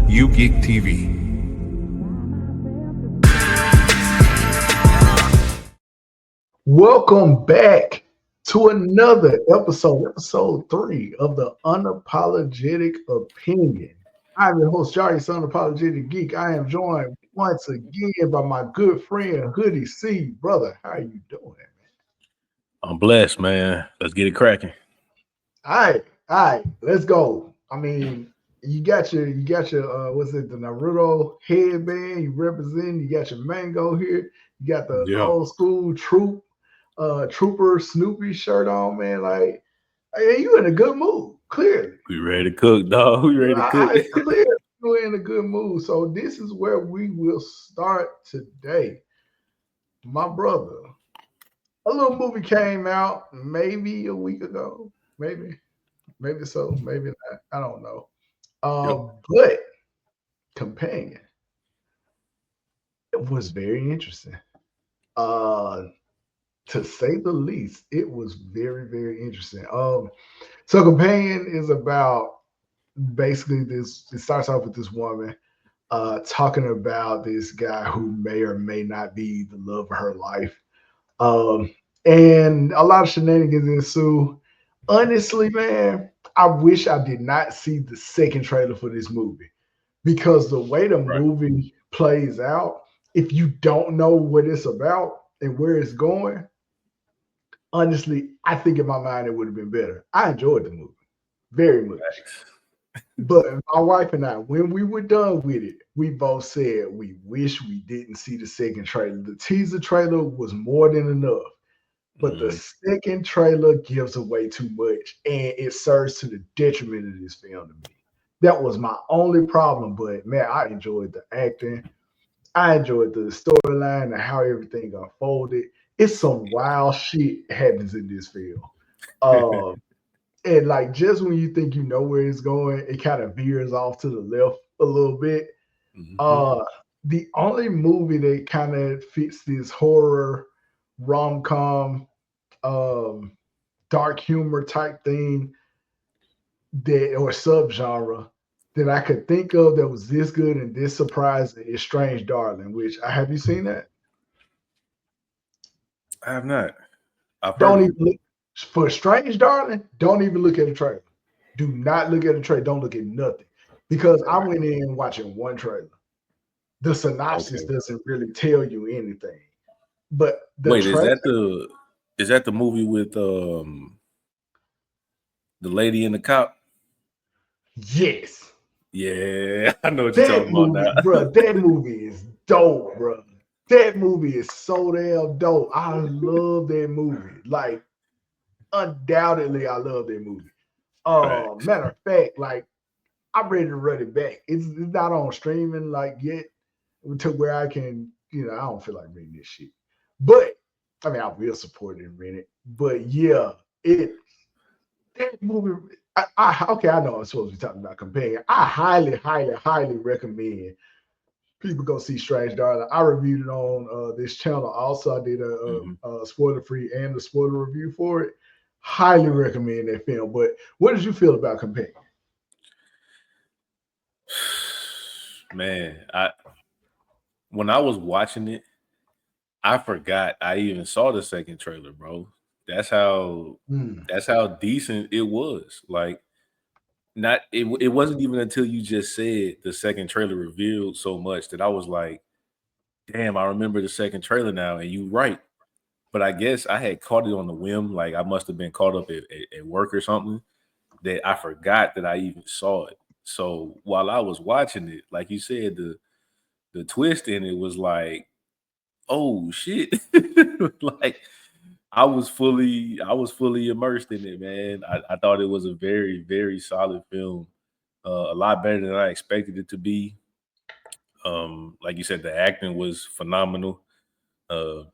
U-GeekTV. Welcome back to another episode 3 of the Unapologetic Opinion. I'm your host, Jari, Unapologetic Geek. I am joined once again by my good friend, Hoodie C. Brother, how are you doing, man? I'm blessed, man. Let's get it cracking. All right, let's go. I mean, you got your what's it, the Naruto headband you represent, you got your mango here, you got the old school Trooper Snoopy shirt on, man. Like, hey, you in a good mood, clearly. We ready to cook, dog. We ready to cook. Clearly, you're in a good mood. So this is where we will start today. My brother, a little movie came out maybe a week ago. Maybe so, maybe not. I don't know. But Companion, it was very interesting. To say the least, it was very, very interesting. So Companion is about basically this. It starts off with this woman talking about this guy who may or may not be the love of her life. And a lot of shenanigans ensue. Honestly, man, I wish I did not see the second trailer for this movie, because the way the movie plays out, if you don't know what it's about and where it's going, honestly, I think in my mind it would have been better. I enjoyed the movie very much. But my wife and I, when we were done with it, we both said we wish we didn't see the second trailer. The teaser trailer was more than enough, but the second trailer gives away too much, and it serves to the detriment of this film to me. That was my only problem, but man, I enjoyed the acting. I enjoyed the storyline and how everything unfolded. It's some wild shit happens in this film. And like, just when you think you know where it's going, it kind of veers off to the left a little bit. The only movie that kind of fits this horror, rom-com, dark humor type thing or subgenre that I could think of that was this good and this surprising is Strange Darling, which have you seen that? I have not. Don't even look for Strange Darling. Don't even look at the trailer. Do not look at the trailer. Don't look at nothing, because I went in watching one trailer. The synopsis doesn't really tell you anything. But wait, is that the movie with the lady and the cop? Yes. Yeah, I know what you're talking about now. Bro, that movie is dope, bro. That movie is so damn dope. I love that movie. Like, undoubtedly, I love that movie. Matter of fact, like, I'm ready to run it back. It's not on streaming like yet to where I can, I don't feel like reading this shit. But I mean, I will support it and rent it. But yeah, that movie. I know I'm supposed to be talking about Companion. I highly, highly, highly recommend people go see Strange Darling. I reviewed it on this channel. Also, I did a spoiler-free and a spoiler review for it. Highly recommend that film. But what did you feel about Companion? Man, when I was watching it, I forgot I even saw the second trailer, bro. That's how decent it was. Like, it wasn't even until you just said the second trailer revealed so much that I was like, damn, I remember the second trailer now. And you're right. But I guess I had caught it on the whim. Like, I must have been caught up at work or something, that I forgot that I even saw it. So while I was watching it, like you said, the twist in it was like, oh shit. Like, I was fully immersed in it, man. I thought it was a very, very solid film. A lot better than I expected it to be. Like you said, the acting was phenomenal.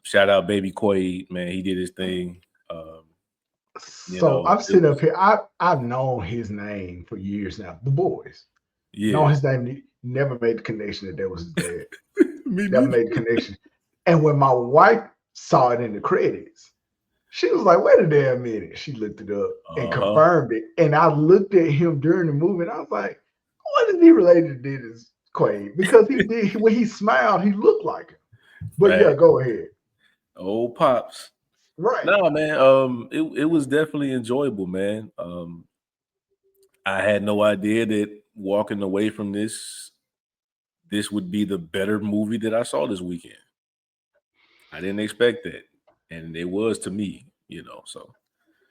Shout out Baby Quaid, man. He did his thing. I'm sitting up here. I've known his name for years now. The Boys. Yeah. Known his name. Never made the connection that was his dad. Never made the connection. And when my wife saw it in the credits, She was like, wait a damn minute. She looked it up and confirmed it. And I looked at him during the movie and I was like, what is he related to Dennis Quaid? Because he did, when he smiled, he looked like him. But yeah, go ahead. Old Pops. Right. No, man. It was definitely enjoyable, man. I had no idea that walking away from this would be the better movie that I saw this weekend. I didn't expect that, and it was to me, So,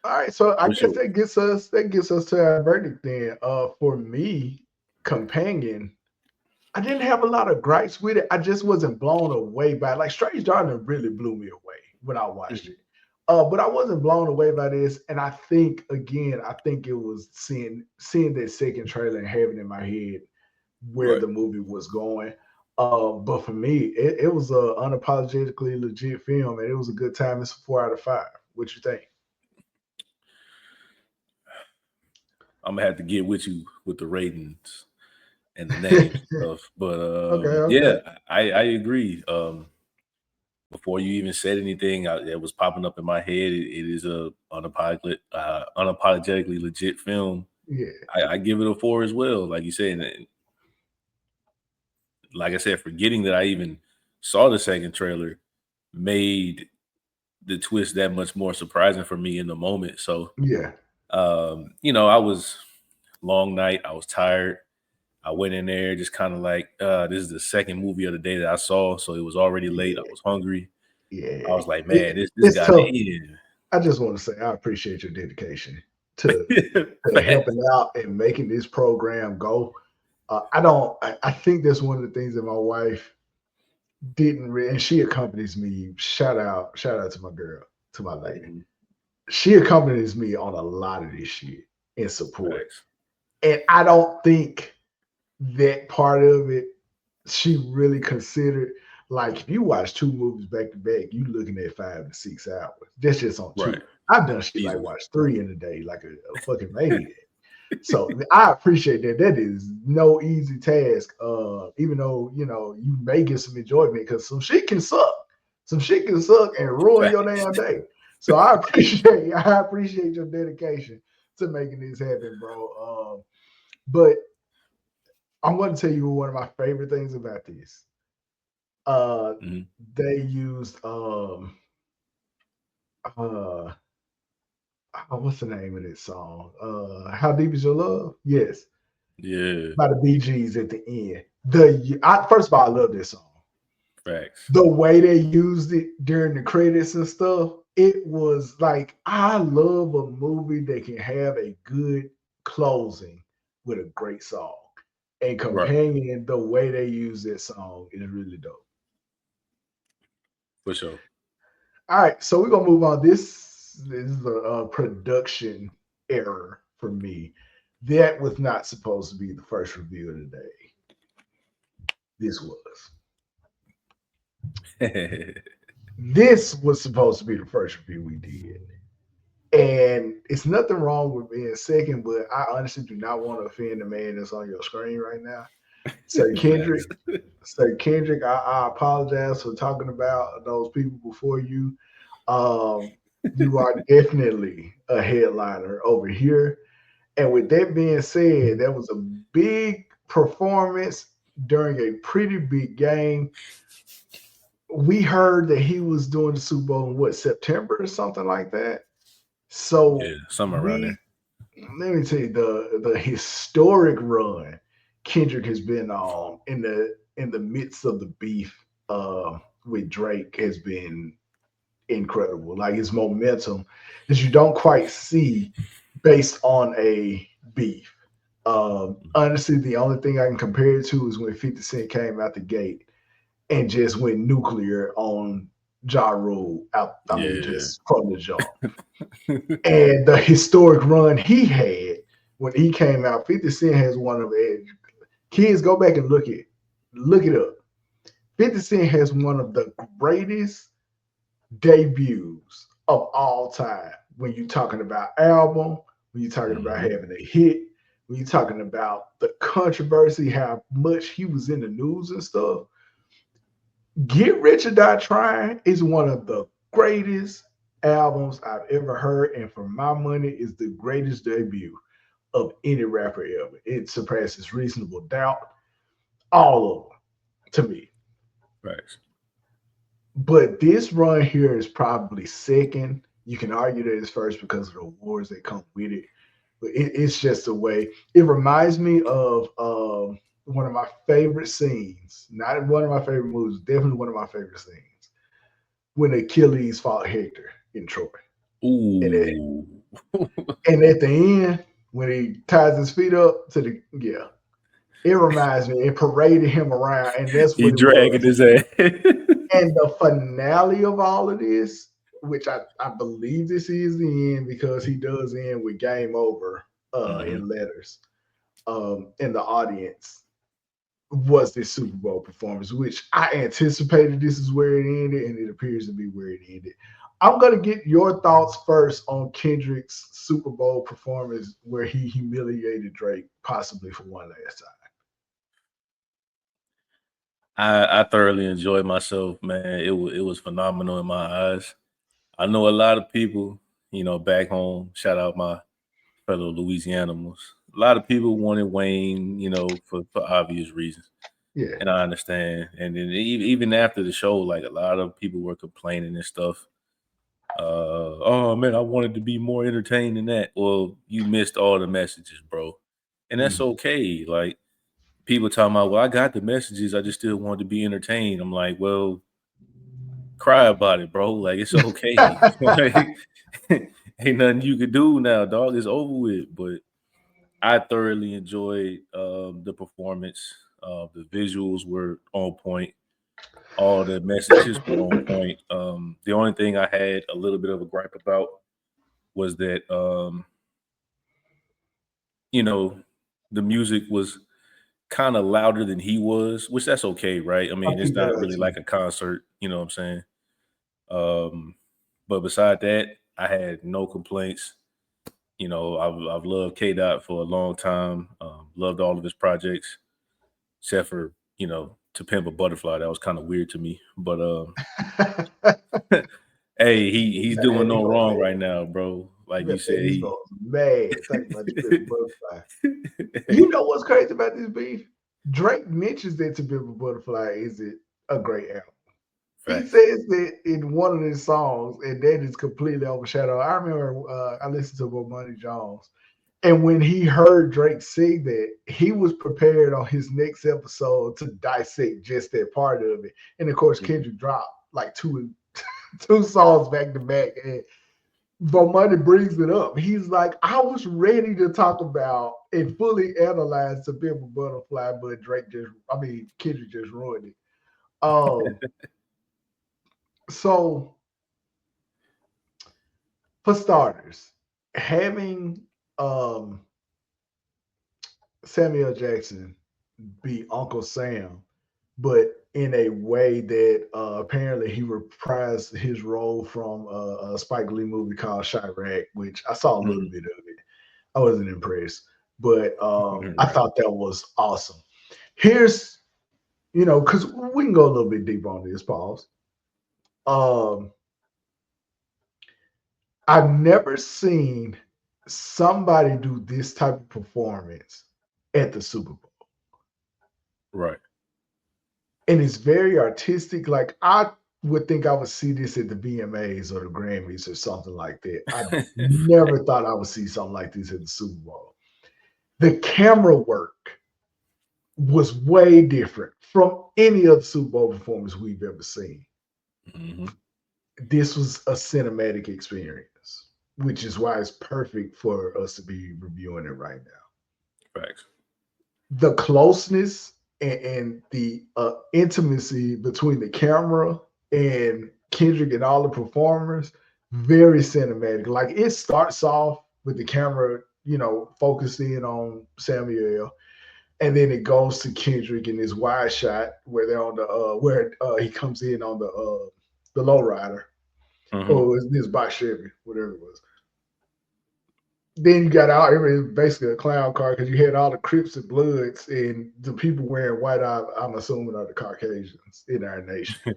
all right. So I guess that gets us to our verdict then. For me, Companion, I didn't have a lot of gripes with it. I just wasn't blown away by it. Like Strange Darling really blew me away when I watched it. But I wasn't blown away by this. And I think it was seeing that second trailer and having in my head where the movie was going. But for me, it was a unapologetically legit film, and it was a good time. It's a 4 out of 5. What you think? I'm gonna have to get with you with the ratings and the names and stuff. But okay. Yeah, I agree. Before you even said anything, it was popping up in my head. It is a unapologetically legit film. Yeah, I give it a 4 as well. Like you said, and like I said, forgetting that I even saw the second trailer made the twist that much more surprising for me in the moment. So yeah, I was long night. I was tired. I went in there just kind of like, this is the second movie of the day that I saw. So it was already late. I was hungry. Yeah. I was like, man, this got in. I just want to say I appreciate your dedication to helping out and making this program go. I think that's one of the things that my wife didn't and she accompanies me. Shout out to my girl, to my lady. She accompanies me on a lot of this shit in support. Thanks. And I don't think that part of it she really considered. Like if you watch 2 movies back to back, you looking at 5 to 6 hours. That's just on 2. Right. I've done shit like watch 3 in a day, like a fucking maniac. So I appreciate that. That is no easy task. Even though you may get some enjoyment because some shit can suck. Some shit can suck and ruin your damn day. So I appreciate your dedication to making this happen, bro. But I'm going to tell you one of my favorite things about this. They used what's the name of this song? How Deep Is Your Love? Yes. Yeah. By the Bee Gees at the end. First of all, I love this song. Facts. The way they used it during the credits and stuff, it was like, I love a movie that can have a good closing with a great song. And Companion, the way they use this song is really dope. For sure. All right, so we're gonna move on. This is a production error for me. That was not supposed to be the first review of the day. This was. This was supposed to be the first review we did. And it's nothing wrong with being second, but I honestly do not want to offend the man that's on your screen right now. So Kendrick, I apologize for talking about those people before you. You are definitely a headliner over here. And with that being said, that was a big performance during a pretty big game. We heard that he was doing the Super Bowl in September or something like that. So yeah, somewhere around there. Let me tell you the historic run Kendrick has been on in the midst of the beef with Drake has been incredible. Like his momentum that you don't quite see based on a beef. Honestly, the only thing I can compare it to is when 50 Cent came out the gate and just went nuclear on Ja Rule just from the jump. And the historic run he had when he came out, 50 Cent has one of the kids go back and look it up. 50 Cent has one of the greatest debuts of all time. When you're talking about album, when you're talking about having a hit, when you're talking about the controversy, how much he was in the news and stuff. Get Rich or Die Trying is one of the greatest albums I've ever heard, and for my money, is the greatest debut of any rapper ever. It surpasses Reasonable Doubt, all of them, to me. Facts. But this run here is probably second. You can argue that it's first because of the awards that come with it. But it's just a way. It reminds me of one of my favorite scenes. Not one of my favorite movies, definitely one of my favorite scenes. When Achilles fought Hector in Troy. Ooh. And at the end, when he ties his feet up to the it reminds me, it paraded him around, and that's He what it dragging was. his ass. And the finale of all of this, which I believe this is the end because he does end with game over in letters in the audience, was this Super Bowl performance, which I anticipated this is where it ended, and it appears to be where it ended. I'm going to get your thoughts first on Kendrick's Super Bowl performance where he humiliated Drake possibly for one last time. I thoroughly enjoyed myself, man. It was phenomenal in my eyes. I know a lot of people, back home, shout out my fellow Louisianimals. A lot of people wanted Wayne, for obvious reasons. Yeah. And I understand. And then even after the show, like a lot of people were complaining and stuff. Oh man, I wanted to be more entertained than that. Well, you missed all the messages, bro. And that's okay. Like people talking about, well, I got the messages, I just still wanted to be entertained. I'm like, well, cry about it, bro. Like it's okay. Like, ain't nothing you could do now, dog. It's over with. But I thoroughly enjoyed the performance. The visuals were on point. All the messages were on point. The only thing I had a little bit of a gripe about was that the music was kind of louder than he was, which that's okay, right? I mean, it's not really like a concert, you know what I'm saying? But beside that, I had no complaints. I've loved K Dot for a long time. Loved all of his projects, except for To Pimp a Butterfly. That was kind of weird to me, but hey, he's doing no wrong right now, bro. Like you said, He's mad. Talking about the Butterfly. You know what's crazy about this beef? Drake mentions that To Pimp a Butterfly is a great album. He says that in one of his songs, and that is completely overshadowed. I remember I listened to Money Jones, and when he heard Drake sing that, he was prepared on his next episode to dissect just that part of it. And of course, Kendrick dropped like two songs back to back, and Money brings it up. He's like, I was ready to talk about and fully analyze To Pimp a Butterfly, but Kendrick just ruined it. So, for starters, having Samuel Jackson be Uncle Sam, but in a way that apparently he reprised his role from a Spike Lee movie called Chirac, which I saw a little bit of it. I wasn't impressed, but I thought that was awesome. Here's, because we can go a little bit deeper on this, pause. I've never seen somebody do this type of performance at the Super Bowl. Right. And it's very artistic. Like I would think I would see this at the VMAs or the Grammys or something like that. I never thought I would see something like this at the Super Bowl. The camera work was way different from any other Super Bowl performance we've ever seen. This was a cinematic experience, which is why it's perfect for us to be reviewing it right now. Facts. The closeness and the intimacy between the camera and Kendrick and all the performers, very cinematic. Like it starts off with the camera, focusing on Samuel, and then it goes to Kendrick in this wide shot where they're on the he comes in on the lowrider. Or is this by Chevy, whatever it was. Then you got out, it was basically a clown car because you had all the Crips and Bloods and the people wearing white, I'm assuming are the Caucasians in our nation.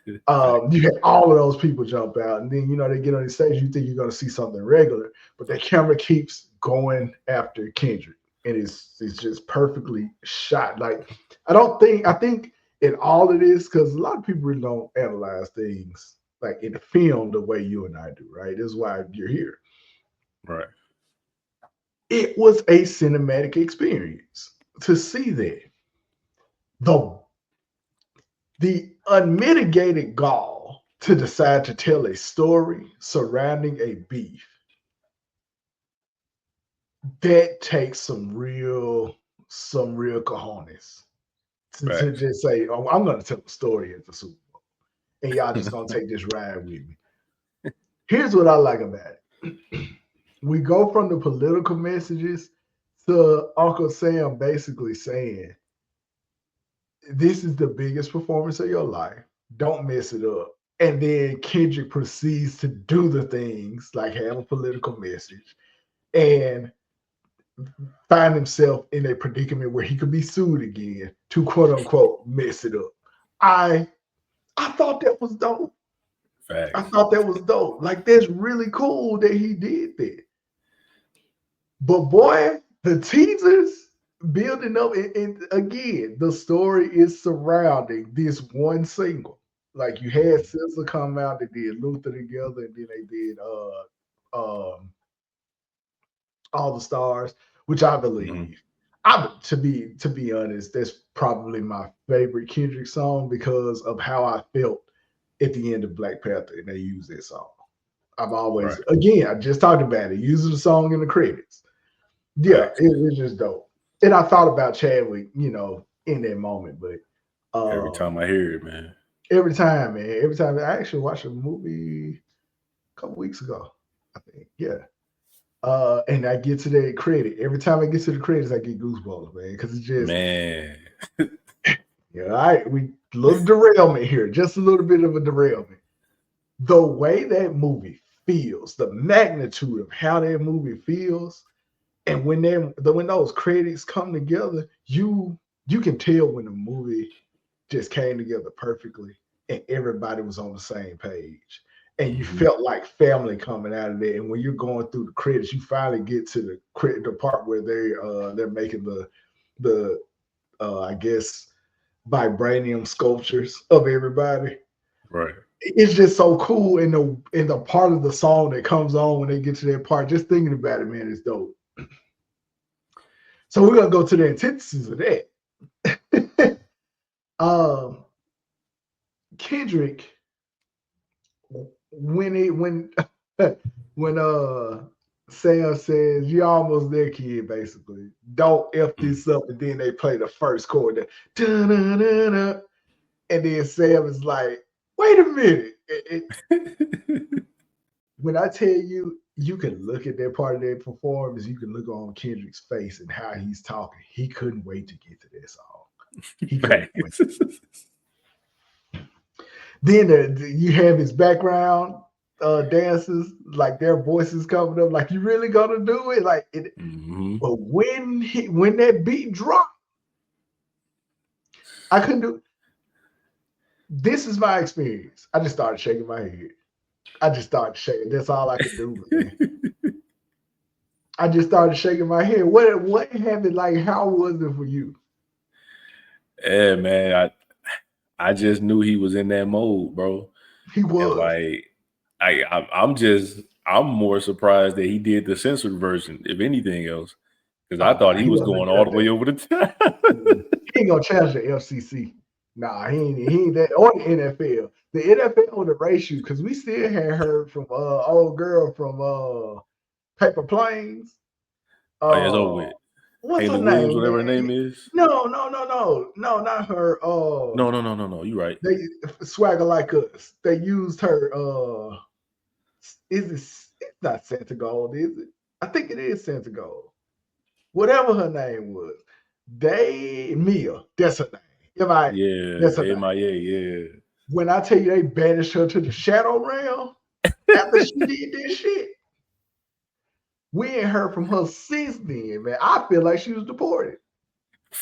You had all of those people jump out, and then they get on the stage. You think you're going to see something regular, but the camera keeps going after Kendrick, and it's just perfectly shot. Like I think in all of this, because a lot of people really don't analyze things like in the film the way you and I do, right? This is why you're here. Right. It was a cinematic experience to see that. The unmitigated gall to decide to tell a story surrounding a beef, that takes some real cojones to just say, oh, I'm going to tell a story at the Super Bowl, and y'all just going to take this ride with me. Here's what I like about it. We go from the political messages to Uncle Sam basically saying, this is the biggest performance of your life. Don't mess it up. And then Kendrick proceeds to do the things like have a political message and find himself in a predicament where he could be sued again to quote unquote mess it up. I thought that was dope. Facts. I thought that was dope. Like, that's really cool that he did that. But boy, the teasers building up, and again, the story is surrounding this one single. Like, you had SZA come out, they did Luther together, and then they did All the Stars, which I believe. To be honest, that's probably my favorite Kendrick song because of how I felt at the end of Black Panther, and they use that song. I've always, again, I just talked about it, using the song in the credits. Yeah, it's just dope. And I thought about Chadwick, in that moment, but every time I hear it, man. Every time, man. Every time. I actually watched a movie a couple weeks ago, I think. Yeah. And I get to that credit. Every time I get to the credits, I get goosebumps, man. Because it's just, man. Yeah, all right. Little derailment here, just a little bit of a derailment. The way that movie feels, the magnitude of how that movie feels, and when those credits come together, you can tell when the movie just came together perfectly and everybody was on the same page. And you felt like family coming out of there. And when you're going through the credits, you finally get to the part where they're making the I guess vibranium sculptures of everybody. Right. It's just so cool. In the part of the song that comes on when they get to that part, just thinking about it, man, it's dope. So we're gonna go to the antithesis of that. Kendrick, when Sam says, "You're almost there, kid," basically, don't F this up, and then they play the first chord, and then Sam is like, "Wait a minute." When I tell you, you can look at that part of their performance, you can look on Kendrick's face and how he's talking. He couldn't wait to get to that song. He couldn't wait. Then you have his background dancers, like their voices coming up, like, you really gonna do it? Like it. But when that beat dropped, I couldn't do it. This is my experience. I just started shaking my head. I just started shaking. That's all I could do, man. I just started shaking my head. What happened? Like, how was it for you? Yeah, man. I just knew he was in that mode, bro. He was. And I'm more surprised that he did the censored version, if anything else, because I thought he was going all the way over the top. He ain't gonna challenge the FCC. Nah, he ain't that, or the NFL. The NFL would erase you because we still had heard from old girl from Paper Planes. Oh, yeah, it's over with. What's Haley her Williams, name? whatever her name is. No, not her. No. You're right. They Swagger Like Us. They used her. It's not Santa Gold, is it? I think it is Santa Gold. Whatever her name was, Mia. That's her name. That's her name. Yeah. When I tell you they banished her to the shadow realm after she did this shit, We ain't heard from her since then, man. I feel like she was deported.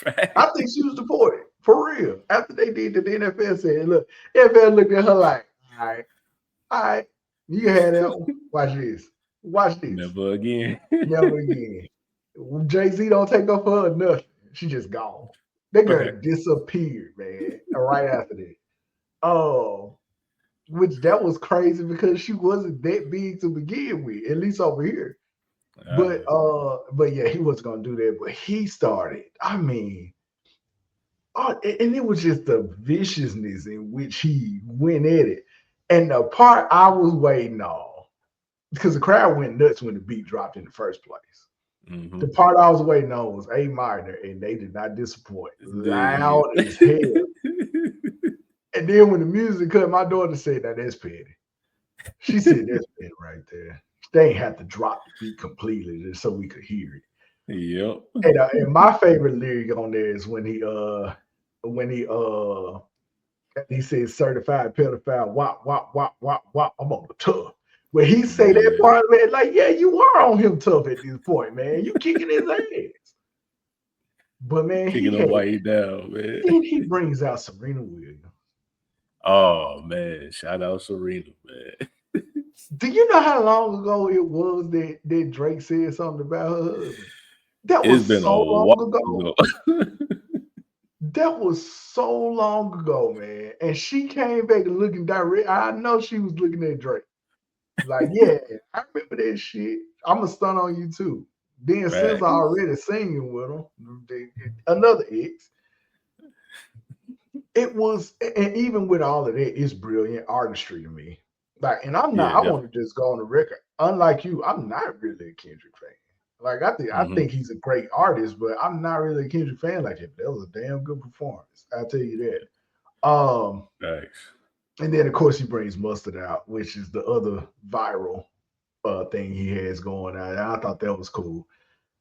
I think she was deported for real. After they did the NFL said, look, NFL looked at her like, all right, you can have that one. Watch this. Never again. Never again. Jay-Z don't take up for her nothing. She just gone. That girl disappeared, man. Right after that. Oh, which that was crazy because she wasn't that big to begin with, at least over here. But yeah, he wasn't gonna do that. But he started. I mean, and it was just the viciousness in which he went at it. And the part I was waiting on, because the crowd went nuts when the beat dropped in the first place. Mm-hmm. The part I was waiting on was A minor, and they did not disappoint. Loud as hell. And then when the music cut, my daughter said, "Now that's petty." She said, "That's petty right there." They ain't have to drop the beat completely just so we could hear it. Yep. And my favorite lyric on there is when he says certified pedophile, wop, wop, wop, wop, wop, I'm on the tough. When he say that part, man, like, yeah, you are on him tough at this point, man. You kicking his ass. But man, kicking him way down, man. Then he brings out Serena Williams. Oh man, shout out Serena, man. Do you know how long ago it was that Drake said something about her husband? That was so long ago. That was so long ago, man. And she came back looking direct. I know she was looking at Drake. Like, yeah, I remember that shit. I'm going to stun on you too. Then since I already singing with him, another ex, it was, and even with all of that, it's brilliant artistry to me. Like, and I'm not, I want to just go on the record. Unlike you, I'm not really a Kendrick fan. Like, I think he's a great artist, but I'm not really a Kendrick fan like that. That was a damn good performance. I'll tell you that. Thanks. And then, of course, he brings Mustard out, which is the other viral thing he has going on. And I thought that was cool.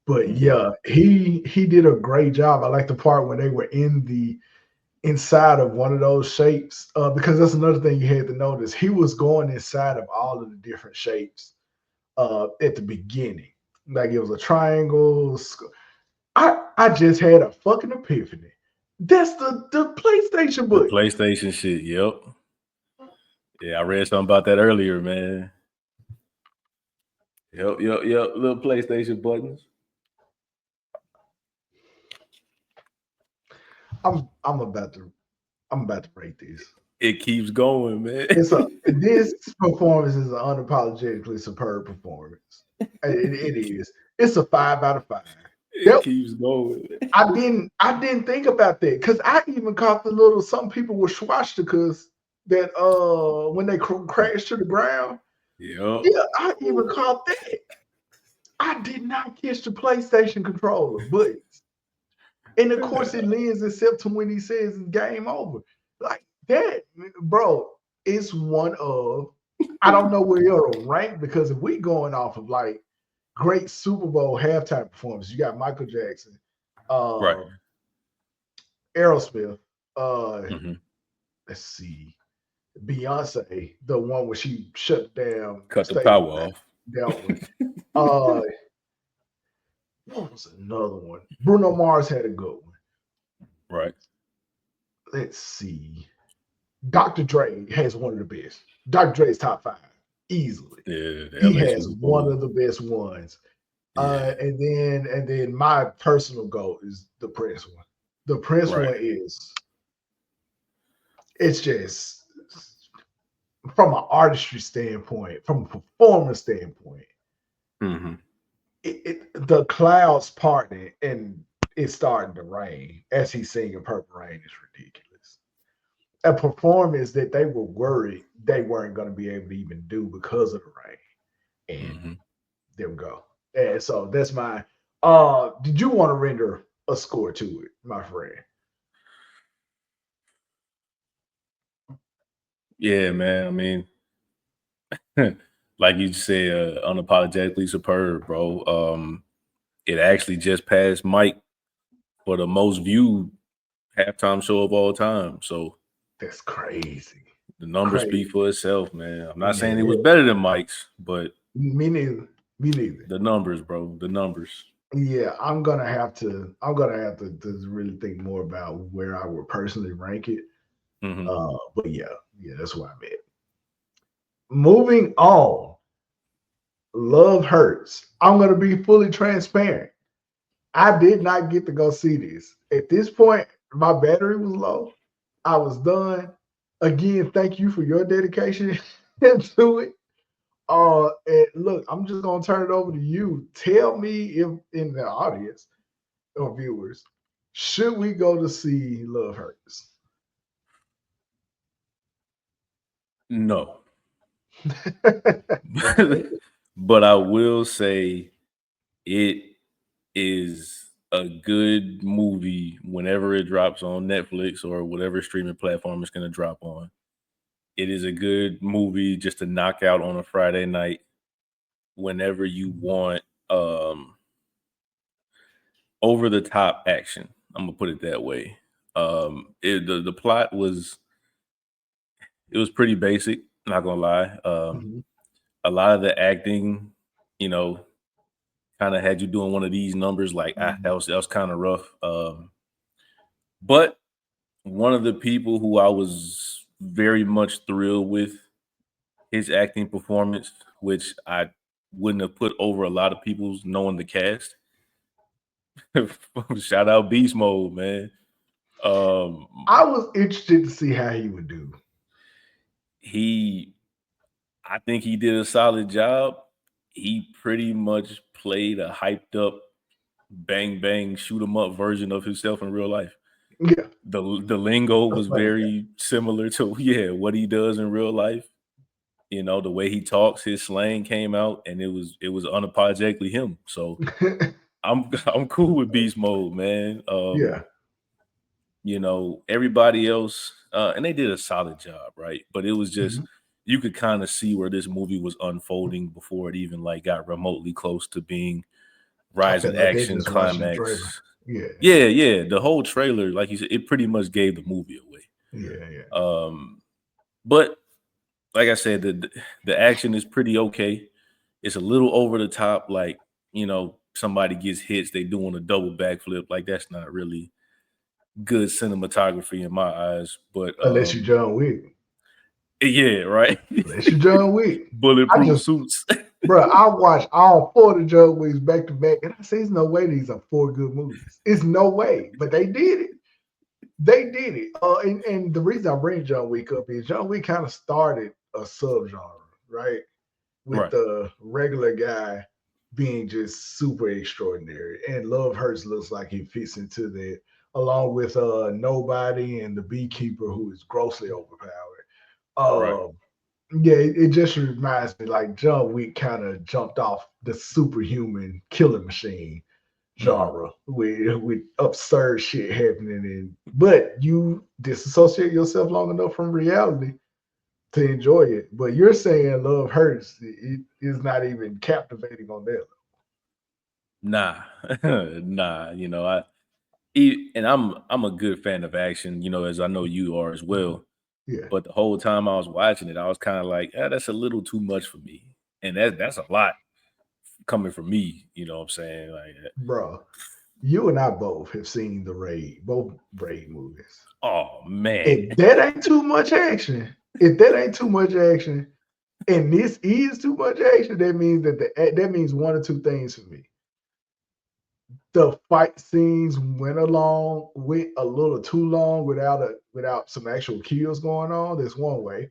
But yeah, he did a great job. I like the part when they were inside of one of those shapes, because that's another thing you had to notice. He was going inside of all of the different shapes at the beginning. Like it was a triangle. I just had a fucking epiphany. That's the PlayStation book. The PlayStation shit, yep. Yeah, I read something about that earlier, man. Yep. Little PlayStation buttons. I'm about to rate this. It keeps going, man. This performance is an unapologetically superb performance. It is. It's a 5 out of 5. It keeps going. I didn't think about that because I even caught the little. Some people were swastikas that when they crashed to the ground. Yeah, I even caught that. I did not catch the PlayStation controller, but and of course it lends itself to when he says it's game over. Like that, bro. It's one of, I don't know where it'll rank, because if we going off of like great Super Bowl halftime performance, you got Michael Jackson, right, Aerosmith, let's see, Beyonce, the one where she shut down, cut the power off. That one. What was another one? Bruno Mars had a good one. Right. Let's see. Dr. Dre has one of the best. Dr. Dre's top 5 easily. Yeah, he has one of the best ones. Yeah. And then my personal goal is the Prince one. The Prince one is, it's just from an artistry standpoint, from a performance standpoint. The clouds parting and it's starting to rain as he's singing Purple Rain is ridiculous. A performance that they were worried they weren't going to be able to even do because of the rain. And there we go. And so that's my did you want to render a score to it, my friend? Yeah, man. I mean, like you said, unapologetically superb, bro. It actually just passed Mike for the most viewed halftime show of all time. So that's crazy. The numbers speak for itself, man. I'm not saying it was better than Mike's, but me neither. Me neither. The numbers, bro. The numbers. Yeah, I'm gonna have to really think more about where I would personally rank it. Hmm. But yeah, that's where I'm at. Moving on, Love Hurts. I'm gonna be fully transparent. I did not get to go see this. At this point, my battery was low. I was done. Again, thank you for your dedication to it. And look, I'm just gonna turn it over to you. Tell me if in the audience or viewers, should we go to see Love Hurts? No. Okay. But I will say it is a good movie whenever it drops on Netflix or whatever streaming platform it's going to drop on. It is a good movie just to knock out on a Friday night whenever you want over the top action. I'm gonna put it that way. The plot was pretty basic, not gonna lie. Mhm. A lot of the acting, you know, kind of had you doing one of these numbers like that was kind of rough. But one of the people who I was very much thrilled with his acting performance, which I wouldn't have put over a lot of people's knowing the cast. Shout out Beast Mode, man. I was interested to see how he would do. I think he did a solid job. He pretty much played a hyped up bang bang shoot 'em up version of himself in real life. Yeah, The lingo a was funny guy. very similar to what he does in real life. You know, the way he talks, his slang came out, and it was unapologetically him. So I'm I'm cool with Beast Mode, man. Yeah. You know, everybody else, and they did a solid job, right? But it was just Mhm. you could kind of see where this movie was unfolding before it even like got remotely close to being I rise feel in like they action just watching the trailer. climax. Yeah, Yeah. The whole trailer, like you said, it pretty much gave the movie away. yeah. But like I said, the action is pretty okay. It's a little over the top, like somebody gets hits, they doing a double backflip. Like that's not really good cinematography in my eyes. But Unless you John Wick. yeah, right. Unless you John Wick. I Bulletproof just, suits. bro, I watched all four of the John Wicks back to back, and I say, there's no way these are four good movies. It's no way, but they did it. They did it. And the reason I bring John Wick up is John Wick kind of started a subgenre, right? With Right. the regular guy being just super extraordinary. And Love Hurts looks like he fits into that, along with Nobody and the Beekeeper, who is grossly overpowered. Right. Yeah, it just reminds me like John Wick kind of jumped off the superhuman killing machine Mhm. genre with absurd shit happening and but you disassociate yourself long enough from reality to enjoy it. But you're saying Love Hurts it is not even captivating on that. Nah, nah. And I'm a good fan of action. As I know you are as well. Yeah, But the whole time I was watching it, I was kind of like, that's a little too much for me, and that's a lot coming from me. You know what I'm saying? Like, bro. You and I both have seen both Raid movies. oh man, If that ain't too much action, if that ain't too much action, and this is too much action, that means that means one or two things for me. The fight scenes went a little too long without some actual kills going on. That's one way,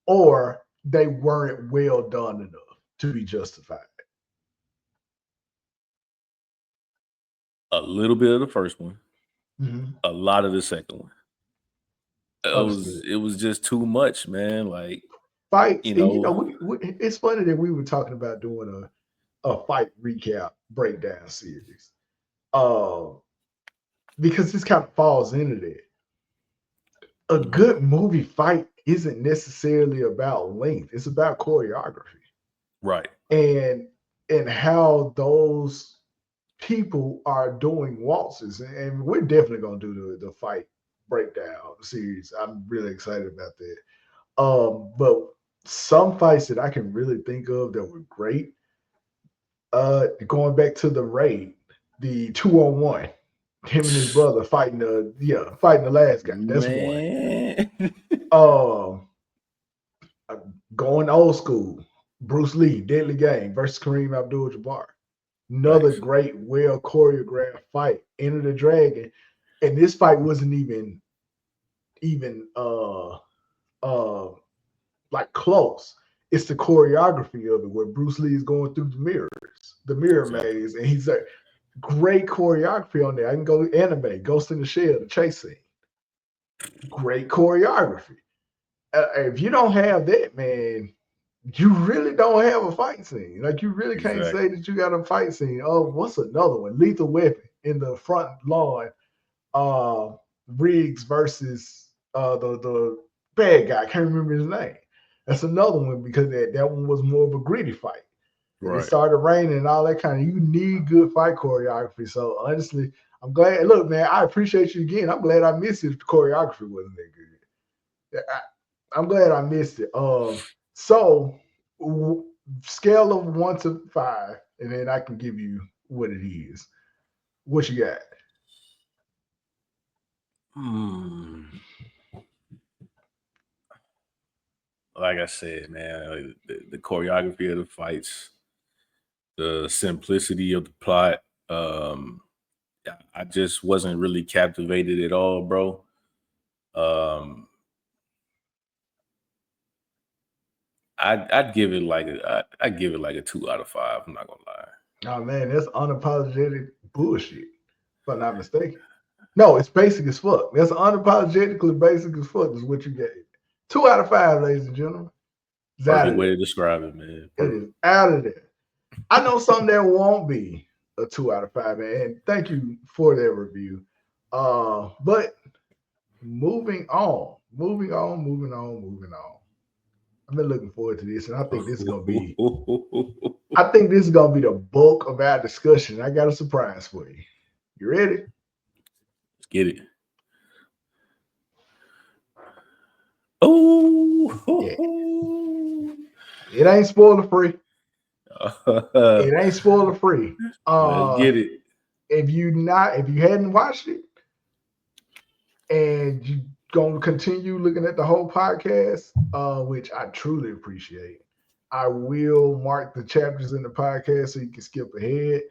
or they weren't well done enough to be justified. a little bit of the first one, Mhm. a lot of the second one. It was Understood. it was just too much, man. Like, Fights, you and know, it's funny that we were talking about doing a fight recap breakdown series. Um, because this kind of falls into that. A mhm, good movie fight isn't necessarily about length; it's about choreography right, and how those people are doing waltzes. And we're definitely gonna do the fight breakdown series. I'm really excited about that. But some fights that I can really think of that were great Going back to the raid, the 2-on-1, him and his brother fighting the last guy. That's Man. one. Going old school, Bruce Lee, Deadly Game versus Kareem Abdul-Jabbar. Another Thanks. great, well choreographed fight. Enter the Dragon, and this fight wasn't even like close. It's the choreography of it where Bruce Lee is going through the mirror maze, and he's a great choreography on there. I can go anime, Ghost in the Shell, the chase scene. Great choreography. If you don't have that, man, you really don't have a fight scene. Like, you really can't say that you got a fight scene. Oh, what's another one? Lethal Weapon in the front lawn. Riggs versus the bad guy. I can't remember his name. That's another one because that one was more of a gritty fight. Right. It started raining and all that kind of. You need good fight choreography. So honestly, I'm glad. Look, man, I appreciate you again. I'm glad I missed it if the choreography wasn't that good. I'm glad I missed it. So scale of 1 to 5, and then I can give you what it is. What you got? Like I said, man, the choreography of the fights, the simplicity of the plot, I just wasn't really captivated at all, bro. I'd give it like a 2 out of 5. I'm not gonna lie. Oh man, that's unapologetic bullshit. If I'm not mistaken. No, it's basic as fuck. That's unapologetically basic as fuck. Is what you gave. 2 out of 5, ladies and gentlemen. Perfect way to describe it, man. It is out of there. I know something that won't be a 2 out of 5, man. And thank you for that review. But moving on. I've been looking forward to this, and I think this is gonna be. I think this is gonna be the bulk of our discussion. I got a surprise for you. You ready? Let's get it. Oh, yeah. It ain't spoiler free. It ain't spoiler free. Let's get it. If you hadn't watched it, and you gonna continue looking at the whole podcast, which I truly appreciate, I will mark the chapters in the podcast so you can skip ahead.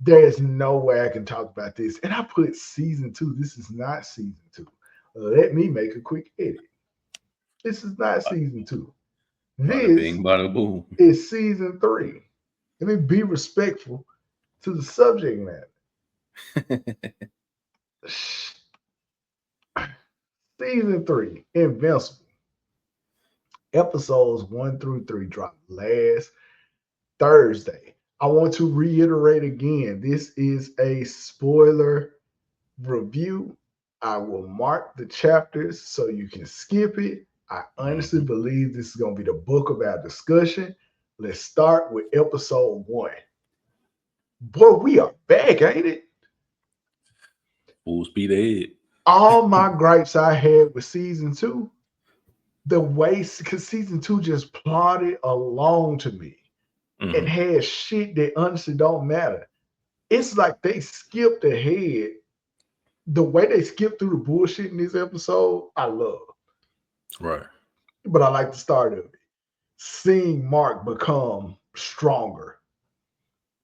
There's no way I can talk about this. And I put season 2. This is not season 2. Let me make a quick edit. This is not season 2. This is season 3. Let me be respectful to the subject matter. Season 3, Invincible. Episodes 1 through 3 dropped last Thursday. I want to reiterate again, this is a spoiler review. I will mark the chapters so you can skip it. I honestly believe this is going to be the bulk of our discussion. Let's start with episode 1. Boy, we are back, ain't it? Full speed ahead. All my gripes I had with season 2, the way, because season 2 just plodded along to me. And had shit that honestly don't matter. It's like they skipped ahead. The way they skipped through the bullshit in this episode, I love. Right. But I like the start of it. Seeing Mark become stronger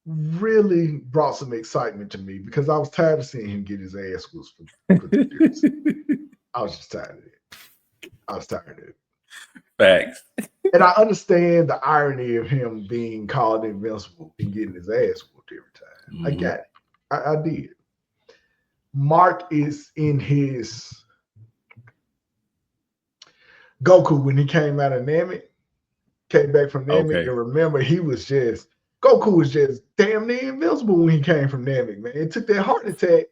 really brought some excitement to me because I was tired of seeing him get his ass whooped for 2 years. I was just tired of it. Facts. And I understand the irony of him being called Invincible and getting his ass whooped every time. I got it. I did. Mark is in his Goku when he came out of Namek, came back from Namek, and remember Goku was just damn near invincible when he came from Namek, man. It took that heart attack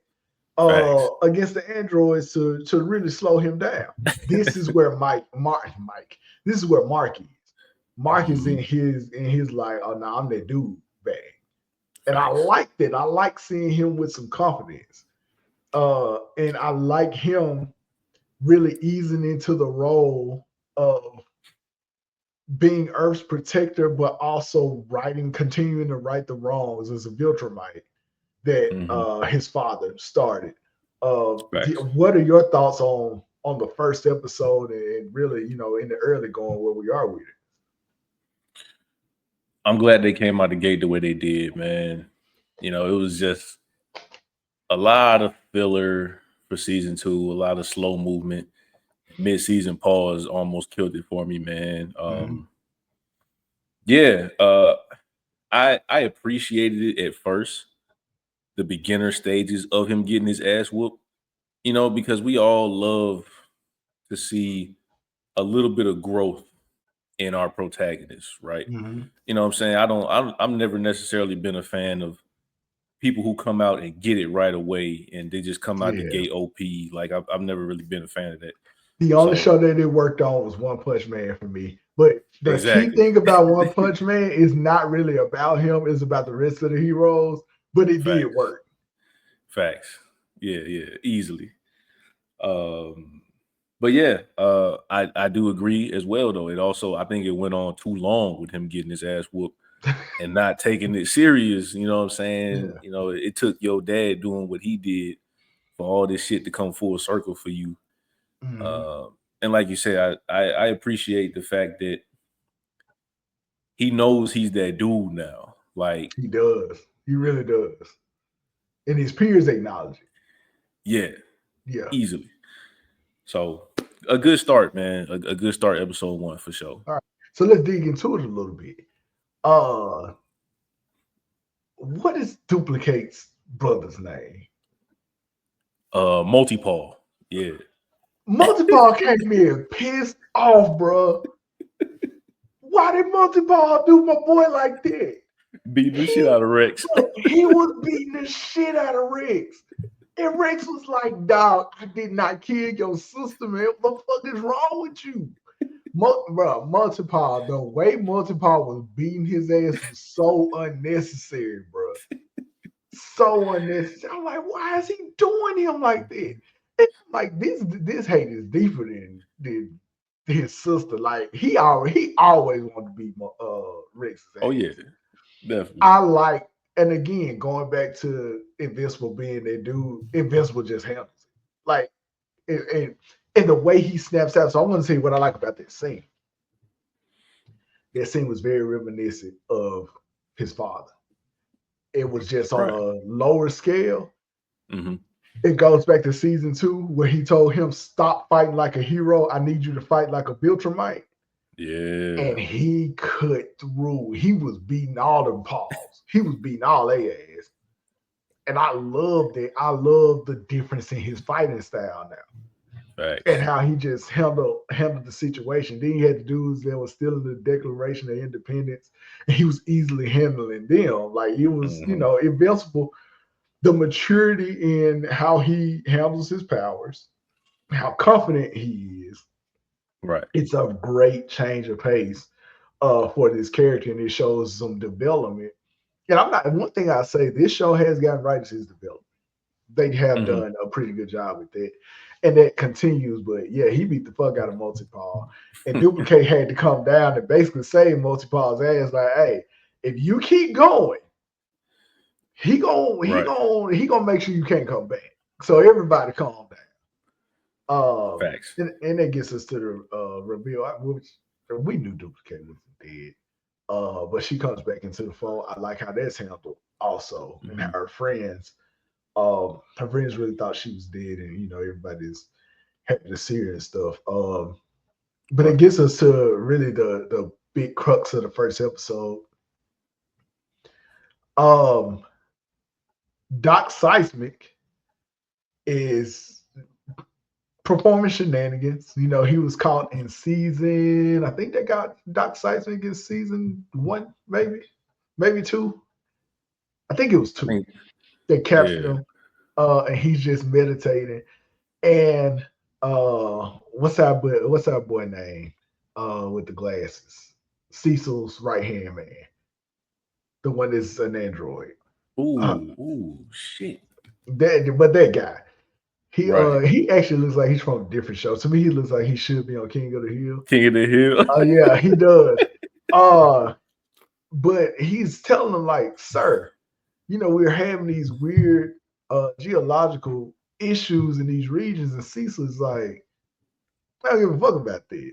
against the androids to really slow him down. This is where Mark is. Mark is in his like, oh no, I'm that dude bag. And I liked it. I like seeing him with some confidence. And I like him really easing into the role of being Earth's protector, but also continuing to right the wrongs as a Viltrumite that his father started. What are your thoughts on the first episode and really, in the early going where we are with it? I'm glad they came out the gate the way they did, man. It was just a lot of filler for season 2, a lot of slow movement. Mid-season pause almost killed it for me, man. I appreciated it at first, the beginner stages of him getting his ass whooped, because we all love to see a little bit of growth in our protagonists, right? You know what I'm saying? I'm never necessarily been a fan of people who come out and get it right away and they just come out the gate OP. Like I've never really been a fan of that. The only show that it worked on was One Punch Man for me. But the key thing about One Punch Man is not really about him, it's about the rest of the heroes, but it did work. Facts. Yeah, easily. But yeah, I do agree as well, though. It also, I think it went on too long with him getting his ass whooped and not taking it serious. You know what I'm saying? Yeah. It took your dad doing what he did for all this shit to come full circle for you. And like you said, I appreciate the fact that he knows he's that dude now. Like he does. He really does. And his peers acknowledge it. Yeah. Easily. So a good start, man. A good start, episode 1 for sure. All right. So let's dig into it a little bit. What is Duplicate's brother's name? Multipaw. Yeah. Multipaw came in pissed off, bro. Why did Multipaw do my boy like that? Beating the shit out of Rex. He was beating the shit out of Rex. And Rex was like, dog, I did not kill your sister, man. What the fuck is wrong with you? Multipaw, the way Multipaw was beating his ass was so unnecessary, bro. So unnecessary. I'm like, why is he doing him like that? And like this hate is deeper than his sister. Like he always wanted to beat Rex's ass. Oh yeah, definitely. I like, and again, going back to Invincible being that dude, Invincible just handles it. Like, and the way he snaps out. So I'm going to tell you what I like about that scene. That scene was very reminiscent of his father. It was just on a lower scale. It goes back to season 2 where he told him, stop fighting like a hero. I need you to fight like a Viltrumite. Yeah. And he cut through. He was beating all them paws. He was beating all their ass. And I loved it. I love the difference in his fighting style now. Right. And how he just handled the situation. Then he had the dudes that were still in the Declaration of Independence. And he was easily handling them. Like it was, Invincible. The maturity in how he handles his powers, how confident he is. Right. It's a great change of pace for this character, and it shows some development. And one thing I say, this show has gotten right is his development. They have done a pretty good job with that. And that continues, but yeah, he beat the fuck out of Multipaw. And Duplicate had to come down and basically save Multipaw's ass, like, hey, if you keep going, he gonna make sure you can't come back. So everybody calm down. Facts. And that gets us to the reveal, which we knew Duplicate was dead. But she comes back into the fold. I like how that's handled also. And how her friends really thought she was dead, and everybody's happy to see her and stuff. But it gets us to really the big crux of the first episode. Doc Seismic is performing shenanigans. He was caught in season, I think they got Doc Seismic in season 1, maybe 2. I think it was 2. They captured him, and he's just meditating. And what's our boy name? With the glasses, Cecil's right hand man, the one that's an android. Ooh, shit. That guy, He actually looks like he's from a different show. To me, he looks like he should be on King of the Hill. King of the Hill. Yeah, he does. But he's telling them like, sir, we're having these weird geological issues in these regions, and Cecil's like, I don't give a fuck about that.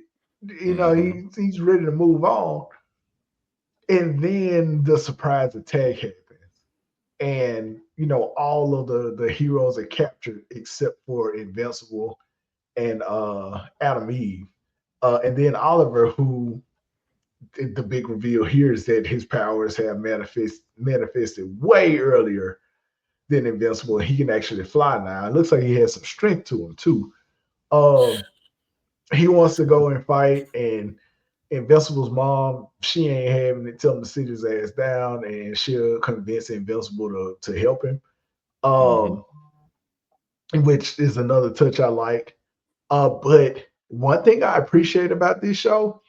He's ready to move on. And then the surprise attack happens. And all of the heroes are captured except for Invincible and Adam Eve. And then Oliver, who the big reveal here is that his powers have manifested way earlier than Invincible. He can actually fly now. It looks like he has some strength to him too. He wants to go and fight, and Invincible's mom, she ain't having it, tell him to sit his ass down, and she'll convince Invincible to help him. Which is another touch I like. But one thing I appreciate about this show,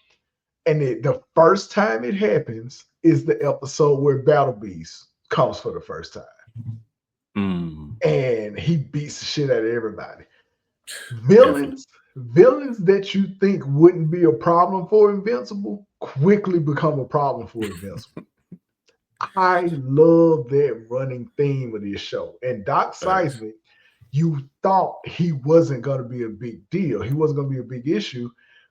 and the first time it happens, is the episode where Battle Beast comes for the first time. And he beats the shit out of everybody. Villains that you think wouldn't be a problem for Invincible quickly become a problem for Invincible. I love that running theme of this show. And Doc Seismic, you thought he wasn't going to be a big deal. He wasn't going to be a big issue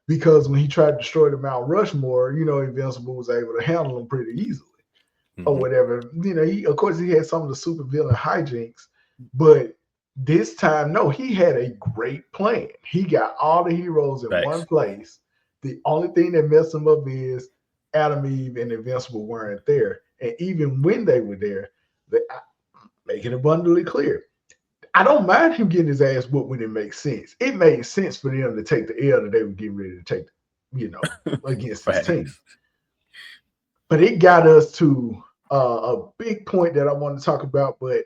because when he tried to destroy the Mount Rushmore, Invincible was able to handle him pretty easily or whatever. Of course, he had some of the super villain hijinks, but this time, no, he had a great plan. He got all the heroes in one place. The only thing that messed him up is Adam, Eve, and Invincible weren't there. And even when they were there, making it abundantly clear, I don't mind him getting his ass whooped when it makes sense. It made sense for them to take the L that they were getting ready to take, against his team. But it got us to a big point that I want to talk about, but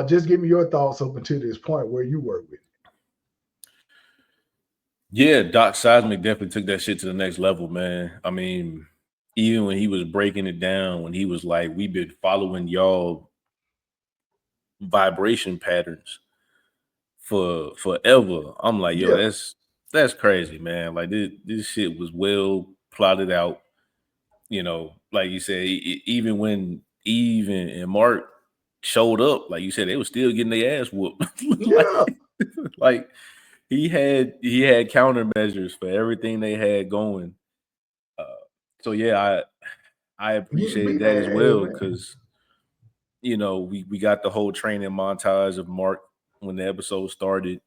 just give me your thoughts up until this point where you were with it. Yeah, Doc Seismic definitely took that shit to the next level, man. I mean, even when he was breaking it down, when he was like, we've been following y'all vibration patterns for forever. I'm like, yo, that's crazy, man. Like this shit was well plotted out. Like you said, even when Eve and Mark showed up, like you said, they were still getting their ass whooped. like he had countermeasures for everything they had going. So yeah, I appreciate that as well because we got the whole training montage of Mark when the episode started.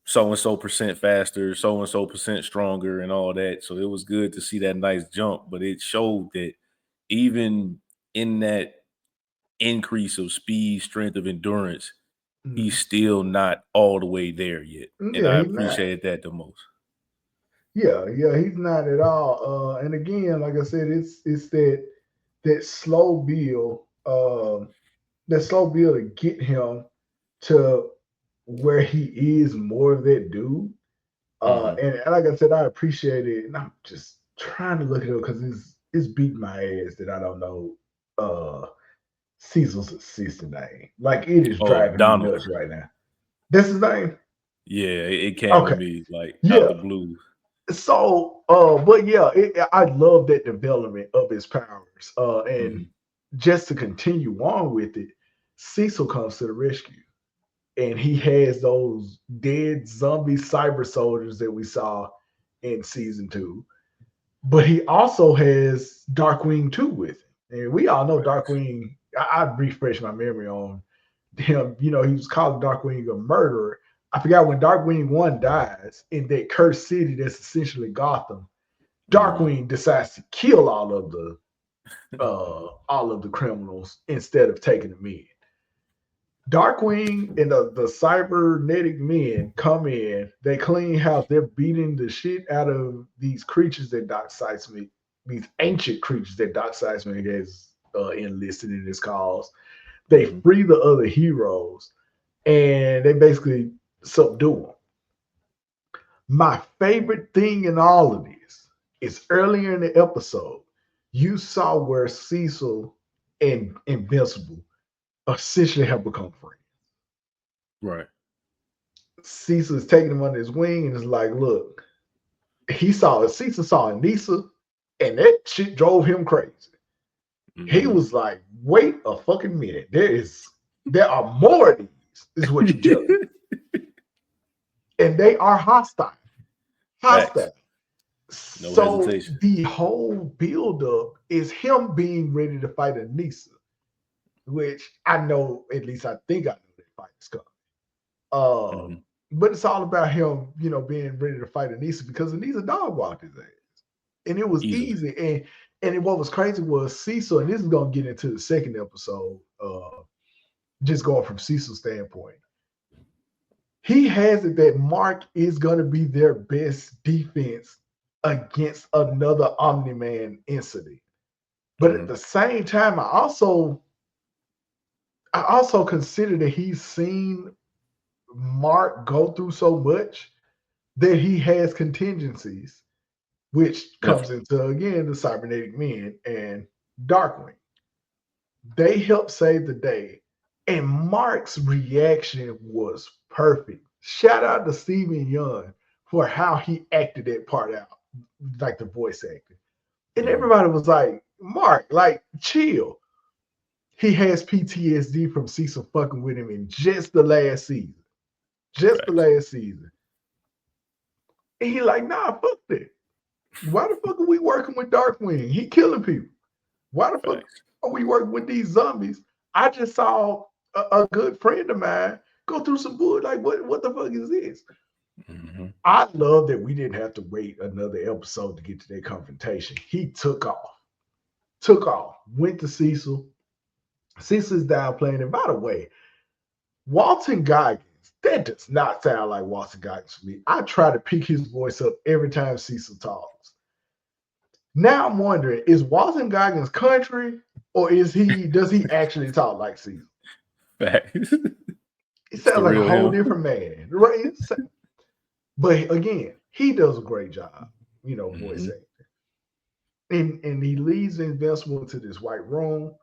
So and so % faster, so and so % stronger, and all that. So it was good to see that nice jump, but it showed that even in that increase of speed, strength, of endurance, he's still not all the way there yet. And I appreciate that the most. Yeah, he's not at all. And again, like I said, it's that slow build, to get him to where he is more of that dude. And like I said, I appreciate it. And I'm just trying to look it up because it's beating my ass that I don't know Cecil's assistant name. Like it is driving me nuts right now. That's his name? Yeah, it came to me like out the blue. So, but yeah, I love that development of his powers. And just to continue on with it, Cecil comes to the rescue. And he has those dead zombie cyber soldiers that we saw in season 2. But he also has Darkwing 2 with him. And we all know Darkwing, I refresh my memory on him. He was called Darkwing a murderer. I forgot when Darkwing 1 dies in that cursed city that's essentially Gotham. Darkwing decides to kill all of the criminals instead of taking them in. Darkwing and the cybernetic men come in. They clean house. They're beating the shit out of these creatures that Doc Seismic, these ancient creatures that Doc Seismic has enlisted in his cause. They free the other heroes, and they basically subdue them. My favorite thing in all of this is earlier in the episode, you saw where Cecil and Invincible essentially have become friends. Right. Cecil is taking him under his wing and is like, look, Cecil saw Anissa, and that shit drove him crazy. He was like, wait a fucking minute. There are more of these, is what you tell me. And they are hostile. Facts. No So hesitation. the whole buildup is him being ready to fight Anissa, which I know, at least I think I know that fight is coming. But it's all about him, being ready to fight Anissa because Anissa dog walked his ass. And it was easy. And what was crazy was Cecil, and this is going to get into the second episode, just going from Cecil's standpoint. He has it that Mark is going to be their best defense against another Omni-Man incident. But at the same time, I also consider that he's seen Mark go through so much that he has contingencies, which comes into, again, the cybernetic men and Darkwing. They help save the day. And Mark's reaction was perfect. Shout out to Steven Yeun for how he acted that part out, like the voice acting. And everybody was like, Mark, like, chill. He has PTSD from Cecil fucking with him in just the last season. The last season. And he like, nah, fuck that. Why the fuck are we working with Darkwing? He killing people. Why the fuck are we working with these zombies? I just saw a good friend of mine go through some bull. Like, what the fuck is this? I love that we didn't have to wait another episode to get to that confrontation. He took off, went to Cecil. Cecil's down playing. And by the way, Walton Goggins, that does not sound like Walton Goggins for me. I try to pick his voice up every time Cecil talks. Now I'm wondering, is Walton Goggins country, or does he actually talk like Cecil? He sounds like a whole different man, right? But again, he does a great job, voice acting. And he leads Invincible to this white room,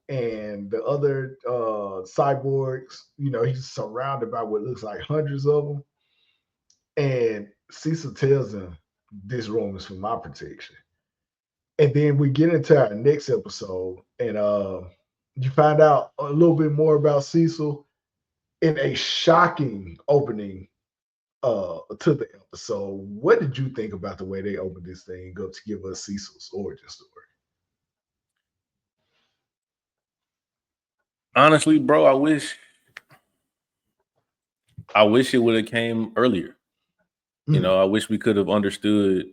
and the other cyborgs, he's surrounded by what looks like hundreds of them. And Cecil tells him, this room is for my protection. And then we get into our next episode, and you find out a little bit more about Cecil in a shocking opening to the episode. What did you think about the way they opened this thing up to give us Cecil's origin story? Honestly, bro, I wish it would have came earlier. I wish we could have understood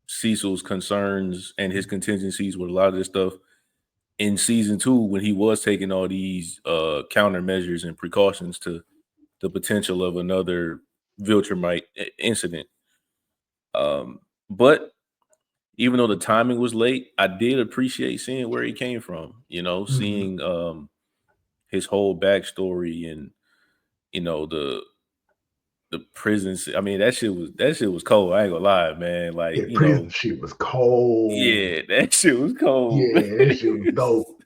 Cecil's concerns and his contingencies with a lot of this stuff in season 2 when he was taking all these countermeasures and precautions to the potential of another Viltrumite incident. But even though the timing was late, I did appreciate seeing where he came from, seeing his whole backstory and, the prisons. I mean, that shit was cold. I ain't gonna lie, man. Like, prison shit was cold. Yeah, that shit was cold. Yeah, that shit was dope.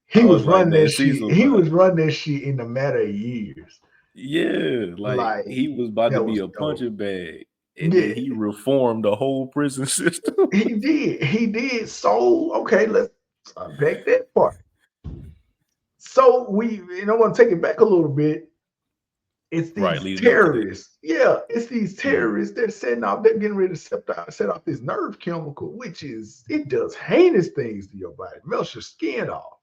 He was running that shit. He was running that shit in a matter of years. Yeah, like he was about to be a punching bag. And then he reformed the whole prison system. He did. So, okay, let's unpack that part. So we, I want to take it back a little bit. It's these terrorists. Yeah, it's these terrorists that are setting off, they're getting ready to set off this nerve chemical, which it does heinous things to your body. It melts your skin off.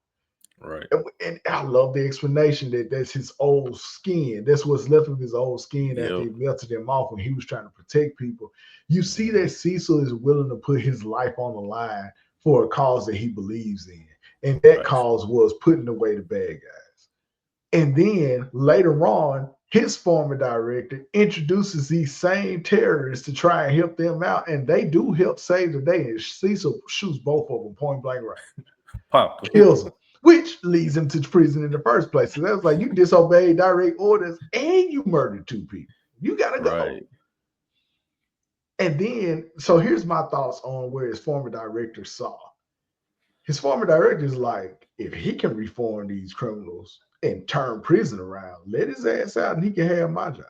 Right. And I love the explanation that that's his old skin. That's what's left of his old skin after he melted him off when he was trying to protect people. You see that Cecil is willing to put his life on the line for a cause that he believes in. And that cause was putting away the bad guys. And then later on, his former director introduces these same terrorists to try and help them out. And they do help save the day. And Cecil shoots both of them point blank right. Pop. Kills them. Which leads him to prison in the first place. So that was like, you disobeyed direct orders and you murdered 2 people. You got to go. Right. And then, so here's my thoughts on where his former director saw. His former director is like, if he can reform these criminals and turn prison around. Let his ass out and he can have my job.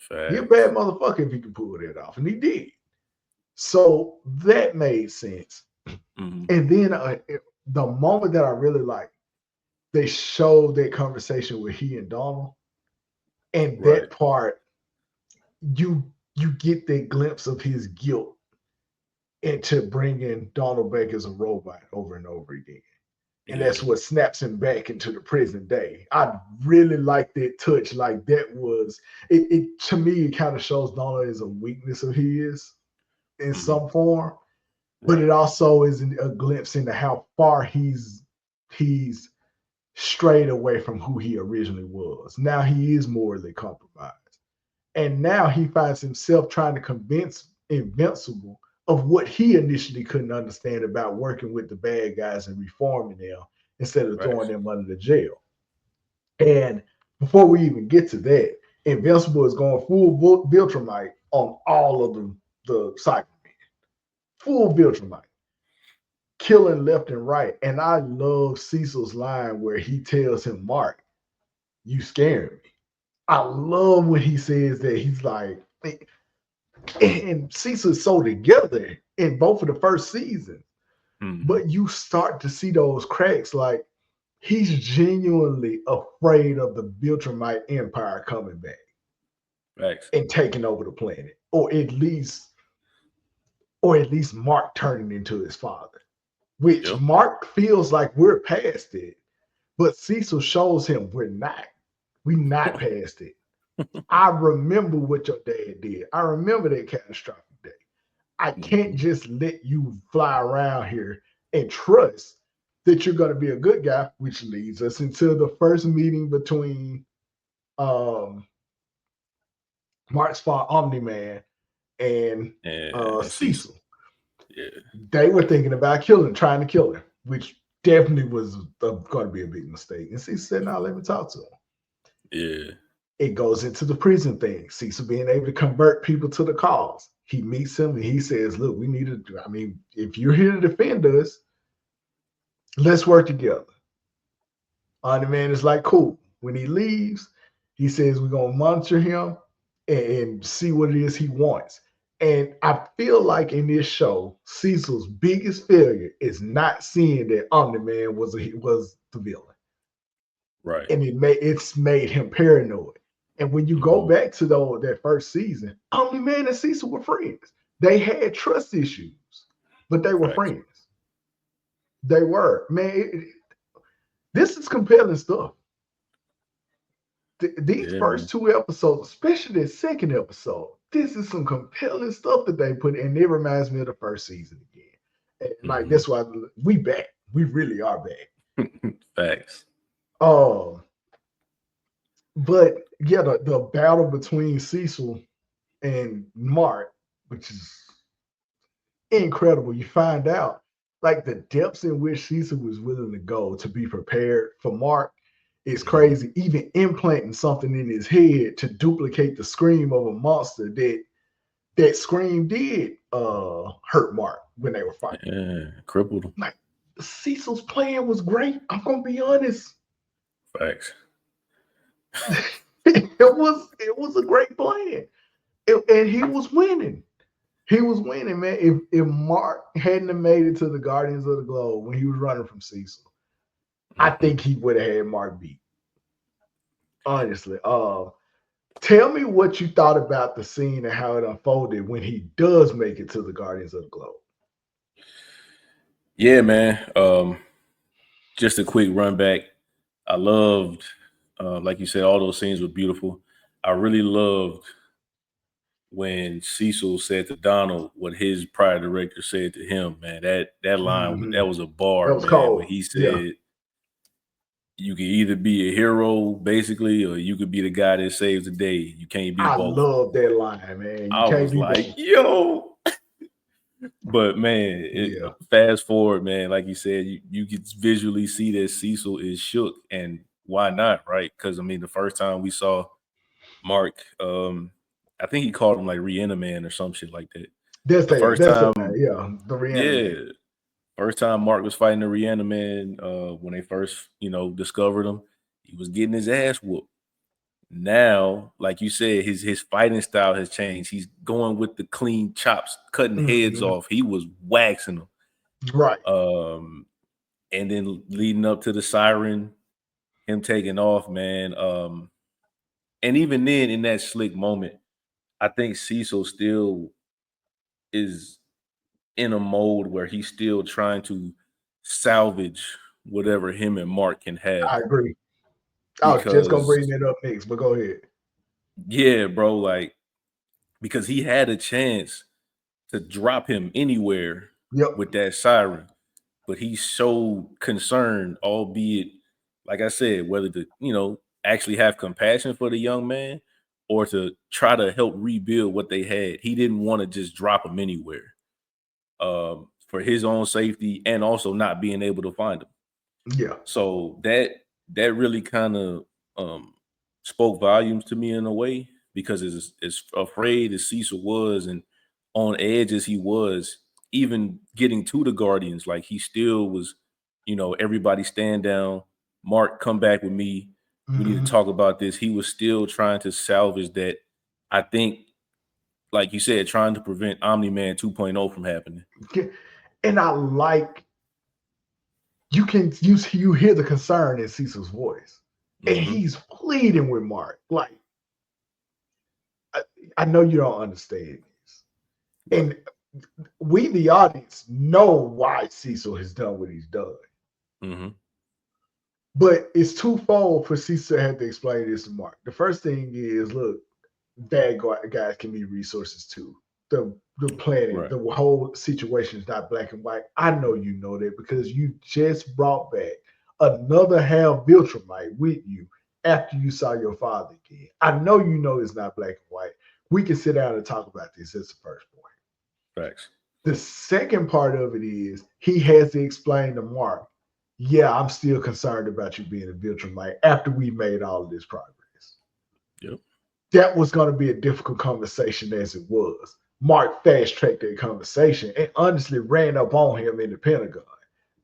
He a Facts. bad motherfucker if he can pull that off. And he did. So that made sense. Mhm. And then the moment that I really liked, they showed that conversation with he and Donald. And Right. that part, you get that glimpse of his guilt into bringing Donald back as a robot over and over again. And Yeah. that's what snaps him back into the present day. I really like that touch. Like that was it to me, it kind of shows Donald as a weakness of his in Mhm. some form, but Right. it also is a glimpse into how far he's strayed away from who he originally was. Now he is morally compromised. And now he finds himself trying to convince Invincible of what he initially couldn't understand about working with the bad guys and reforming them instead of throwing Facts. them under the jail. And before we even get to that, Invincible is going full Viltrumite on all of the Cybermen. Full Viltrumite. Killing left and right. And I love Cecil's line where he tells him, Mark, you scaring me. I love when he says that. He's like, and Cecil's so together in both of the first seasons, Mhm. but you start to see those cracks. Like he's genuinely afraid of the Viltrumite Empire coming back Facts. and taking over the planet, or at least Mark turning into his father, which Yep. Mark feels like we're past it, but Cecil shows him we're not. We not past it. I remember what your dad did. I remember that catastrophic day. I can't Mhm. just let you fly around here and trust that you're going to be a good guy, which leads us into the first meeting between Mark's father, Omni-Man, and And Cecil. Cecil. Yeah. They were thinking about trying to kill him, which definitely was going to be a big mistake. And Cecil said, "No, let me talk to him." Yeah. It goes into the prison thing. Cecil being able to convert people to the cause. He meets him and he says, "Look, we need to, I mean, if you're here to defend us, let's work together." The man is like, cool. When he leaves, he says, we're going to monitor him and see what it is he wants. And I feel like in this show, Cecil's biggest failure is not seeing that Omni-Man was the villain. Right. And it's made him paranoid. And when you go Mhm. back to that first season, Omni-Man and Cecil were friends. They had trust issues, but they were Facts. friends. They were. Man, this is compelling stuff. These Yeah, first man. two episodes, especially the second episode, this is some compelling stuff that they put in. It reminds me of the first season again. And like that's why we back. We really are back. Facts. But yeah, the battle between Cecil and Mark, which is incredible. You find out like the depths in which Cecil was willing to go to be prepared for Mark is Mhm. crazy. Even implanting something in his head to duplicate the scream of a monster that scream did hurt Mark when they were fighting. Yeah. Crippled him. Like Cecil's plan was great. I'm gonna be honest. Facts. It was a great plan. And he was winning. He was winning, man. If Mark hadn't have made it to the Guardians of the Globe when he was running from Cecil, I think he would have had Mark beat. Honestly. Tell me what you thought about the scene and how it unfolded when he does make it to the Guardians of the Globe. Yeah, man. Just a quick run back. I loved, like you said, all those scenes were beautiful. I really loved when Cecil said to Donald what his prior director said to him, man. That line, that was a bar, That was man, when cold. he Yeah. said, you can either be a hero, basically, or you could be the guy that saves the day. You can't be I both. love that line, man. You I can't was be like, both. yo. But man, Yeah. fast forward, man, like you said, you can visually see that Cecil is shook, and why not, right? Because I mean, the first time we saw Mark, I think he called him like Reaniman or some shit like that. That's The that. first That's it, time, man. Yeah. The yeah, reanimate. first time Mark was fighting the Reaniman when they first, discovered him. he was getting his ass whooped. Now, like you said, his fighting style has changed. He's going with the clean chops, cutting heads off. He was waxing them. Right. And then leading up to the siren, him taking off, man. And even then, in that slick moment, I think Cecil still is in a mode where he's still trying to salvage whatever him and Mark can have. I agree. I was just gonna bring it up next, but go ahead. Yeah, bro, like because he had a chance to drop him anywhere with that siren, but he showed concern, albeit, like I said, whether to, actually have compassion for the young man or to try to help rebuild what they had. He didn't want to just drop him anywhere for his own safety and also not being able to find him. Yeah. So that really kind of spoke volumes to me in a way, because as afraid as Cecil was and on edge as he was, even getting to the Guardians, like he still was, everybody stand down. Mark, come back with me. We need to talk about this. He was still trying to salvage that. I think, like you said, trying to prevent Omni-Man 2.0 from happening. And I like, you hear the concern in Cecil's voice, and he's pleading with Mark. Like, I know you don't understand this, and we, the audience, know why Cecil has done what he's done. But it's twofold for Cecil to have to explain this to Mark. The first thing is, look, bad guys can be resources too. The planet, the whole situation is not black and white. I know you know that because you just brought back another half Viltrumite with you after you saw your father again. I know you know it's not black and white. We can sit down and talk about this. That's the first point. Facts. The second part of it is he has to explain to Mark, yeah, I'm still concerned about you being a Viltrumite after we made all of this progress. Yep. That was going to be a difficult conversation as it was. Mark fast-tracked that conversation and honestly ran up on him in the Pentagon.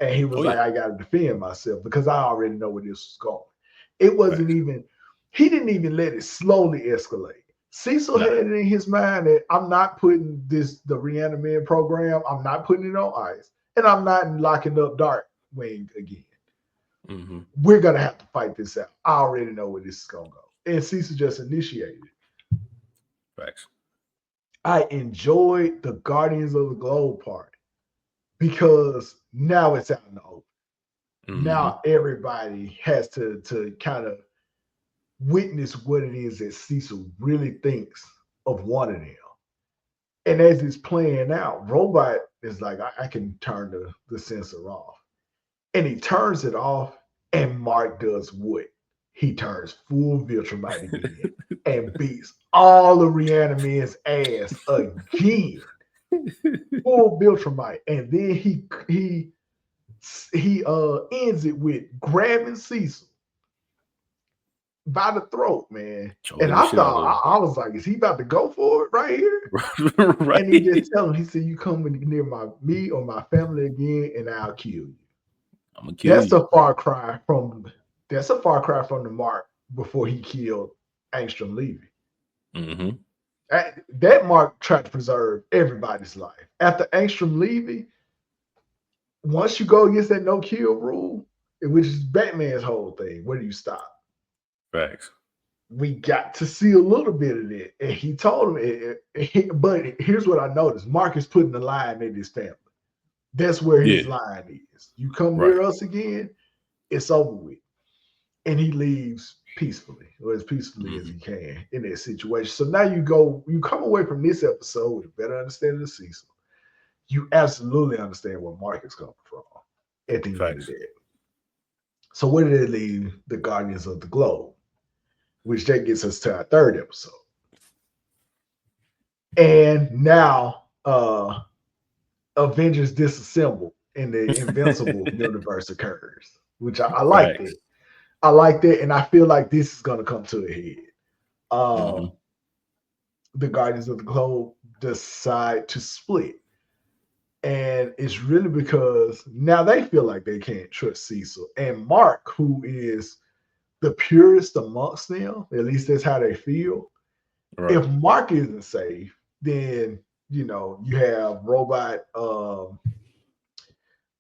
And he was I got to defend myself because I already know where this was going. It wasn't even, he didn't even let it slowly escalate. Cecil had it in his mind that I'm not putting the Reanimator program, I'm not putting it on ice, and I'm not locking up Darkwing again. We're going to have to fight this out. I already know where this is going to go. And Cecil just initiated it. Facts. I enjoyed the Guardians of the Globe part because now it's out in the open. Now everybody has to kind of witness what it is that Cecil really thinks of one of them. And as it's playing out, Robot is like, I can turn the sensor off. And he turns it off, and Mark does what? He turns full Viltrumite again and beats all the Reanimator's ass again. Full Viltrumite. And then he ends it with grabbing Cecil by the throat, man. And I thought, I was like, is he about to go for it right here? And he just tell him, he said, you come near me or my family again, and I'll kill you. I'm gonna kill you. That's a far cry from the Mark before he killed Angstrom Levy. That Mark tried to preserve everybody's life. After Angstrom Levy, once you go against that no kill rule, which is Batman's whole thing, where do you stop? Facts. We got to see a little bit of it, and he told him. But here's what I noticed: Mark is putting the line in his family. That's where his line is. You come near us again, it's over with. And he leaves peacefully, or as peacefully as he can in that situation. So now you come away from this episode with a better understanding of Cecil. You absolutely understand where Mark is coming from at the end of the day. So where did it leave the Guardians of the Globe? Which that gets us to our third episode. And now Avengers Disassemble in the Invincible universe occurs, which I like it. I like that, and I feel like this is going to come to a head. The Guardians of the Globe decide to split. And it's really because now they feel like they can't trust Cecil. And Mark, who is the purest amongst them, at least that's how they feel. Right. If Mark isn't safe, then you know you have Robot,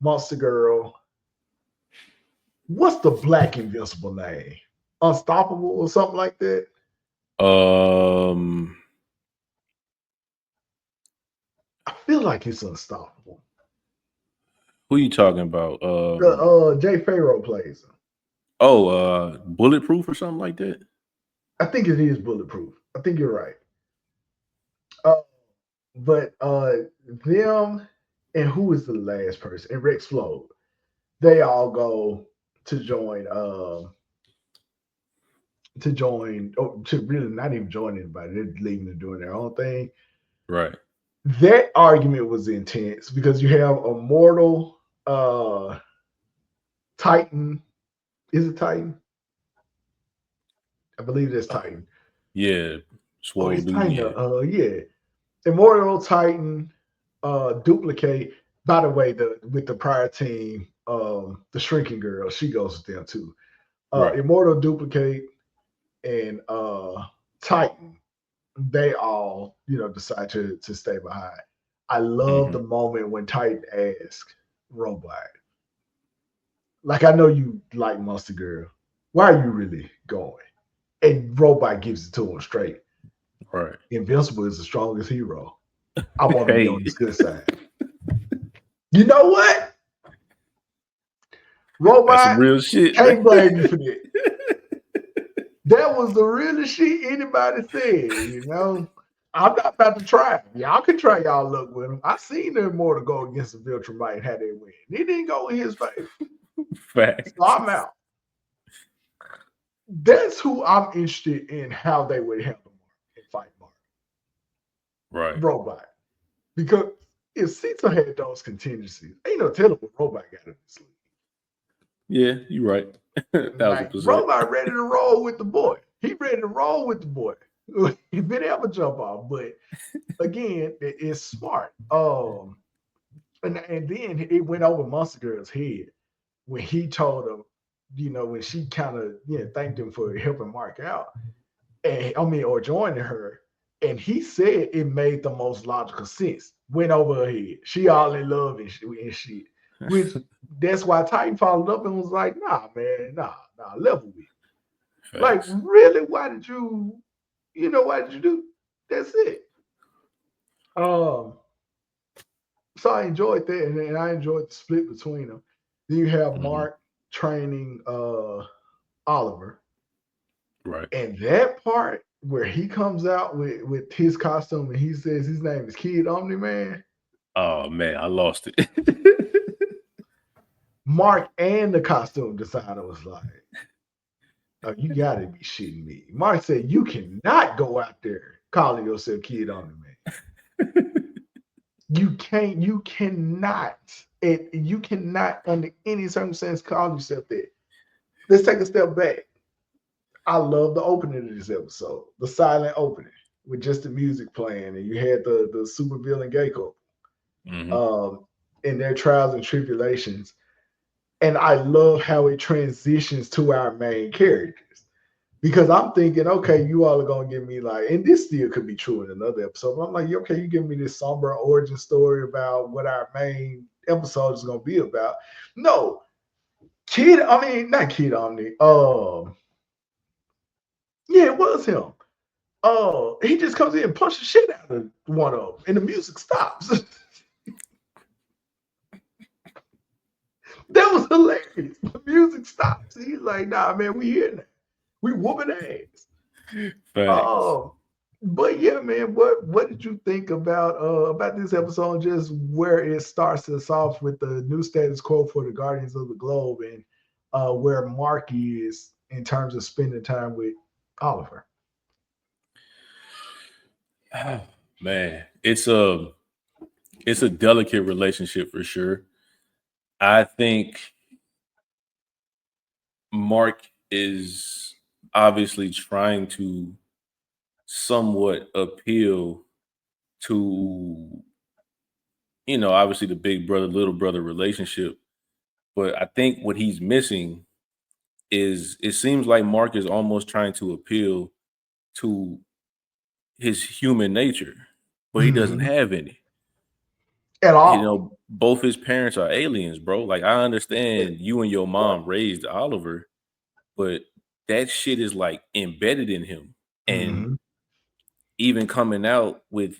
Monster Girl. What's the black Invincible name? Unstoppable or something like that? I feel like it's Unstoppable. Who you talking about? Jay Farrow plays him. Bulletproof or something like that. I think it is Bulletproof. I think you're right. But them and who is the last person? And Rex Floyd. They all go to join to really not even join anybody. They're leaving and doing their own thing. Right. That argument was intense because you have Immortal, Titan. Is it Titan? I believe that's Titan. Yeah. Oh, it's Titan. Yeah. Immortal, Titan, Duplicate. By the way, with the prior team, the Shrinking Girl, she goes with them too. Right. Immortal, Duplicate, and Titan, they all, decide to stay behind. I love the moment when Titan asked Robot, like, I know you like Monster Girl. Why are you really going? And Robot gives it to him straight. Right. Invincible is the strongest hero. I want to be on this good side. You know what? Robot, that's some real shit. Can't blame you for that. That was the realest shit anybody said, I'm not about to try. Y'all can try y'all luck with him. I seen them more to go against the Viltrumite and how they win. It didn't go in his favor. Facts. So I'm out. That's who I'm interested in how they would handle Mark and fight Mark. Right. Robot. Because if Caesar had those contingencies, ain't no telling what Robot got in his sleeve. Yeah, you're right. 1000%. Robot ready to roll with the boy. He ready to roll with the boy. He been ever jump off, but again, it's smart. And then it went over Monster Girl's head when he told him, when she kind of thanked him for helping Mark out, or joining her, and he said it made the most logical sense. Went over her head. She all in love and shit. Which that's why Titan followed up and was like, nah, man, nah, level with. Facts. Like, really, why did you do? That's it. So I enjoyed that, and I enjoyed the split between them. Then you have Mark training Oliver. Right. And that part where he comes out with his costume and he says his name is Kid Omni-Man. Oh man, I lost it. Mark and the costume designer was like, "Oh, you gotta be shitting me." Mark said, "You cannot go out there calling yourself Kid Omni-Man. You cannot under any circumstance call yourself that." Let's take a step back. I love the opening of this episode, the silent opening with just the music playing, and you had the super villain gay couple in their trials and tribulations. And I love how it transitions to our main characters, because I'm thinking, okay, you all are gonna give me like, and this still could be true in another episode, but I'm like, okay, you give me this somber origin story about what our main episode is gonna be about. No, not Kid Omni. Yeah, it was him. He just comes in and punches the shit out of one of them, and the music stops. That was hilarious. The music stops. He's like, "Nah, man, we here now. We whooping ass." But yeah, man, what did you think about this episode? Just where it starts us off with the new status quo for the Guardians of the Globe, and where Mark is in terms of spending time with Oliver. Man, it's a delicate relationship for sure. I think Mark is obviously trying to somewhat appeal to, obviously the big brother, little brother relationship. But I think what he's missing is it seems like Mark is almost trying to appeal to his human nature, but he doesn't have any. At all. Both his parents are aliens, bro. Like, I understand you and your mom raised Oliver, but that shit is like embedded in him. And even coming out with,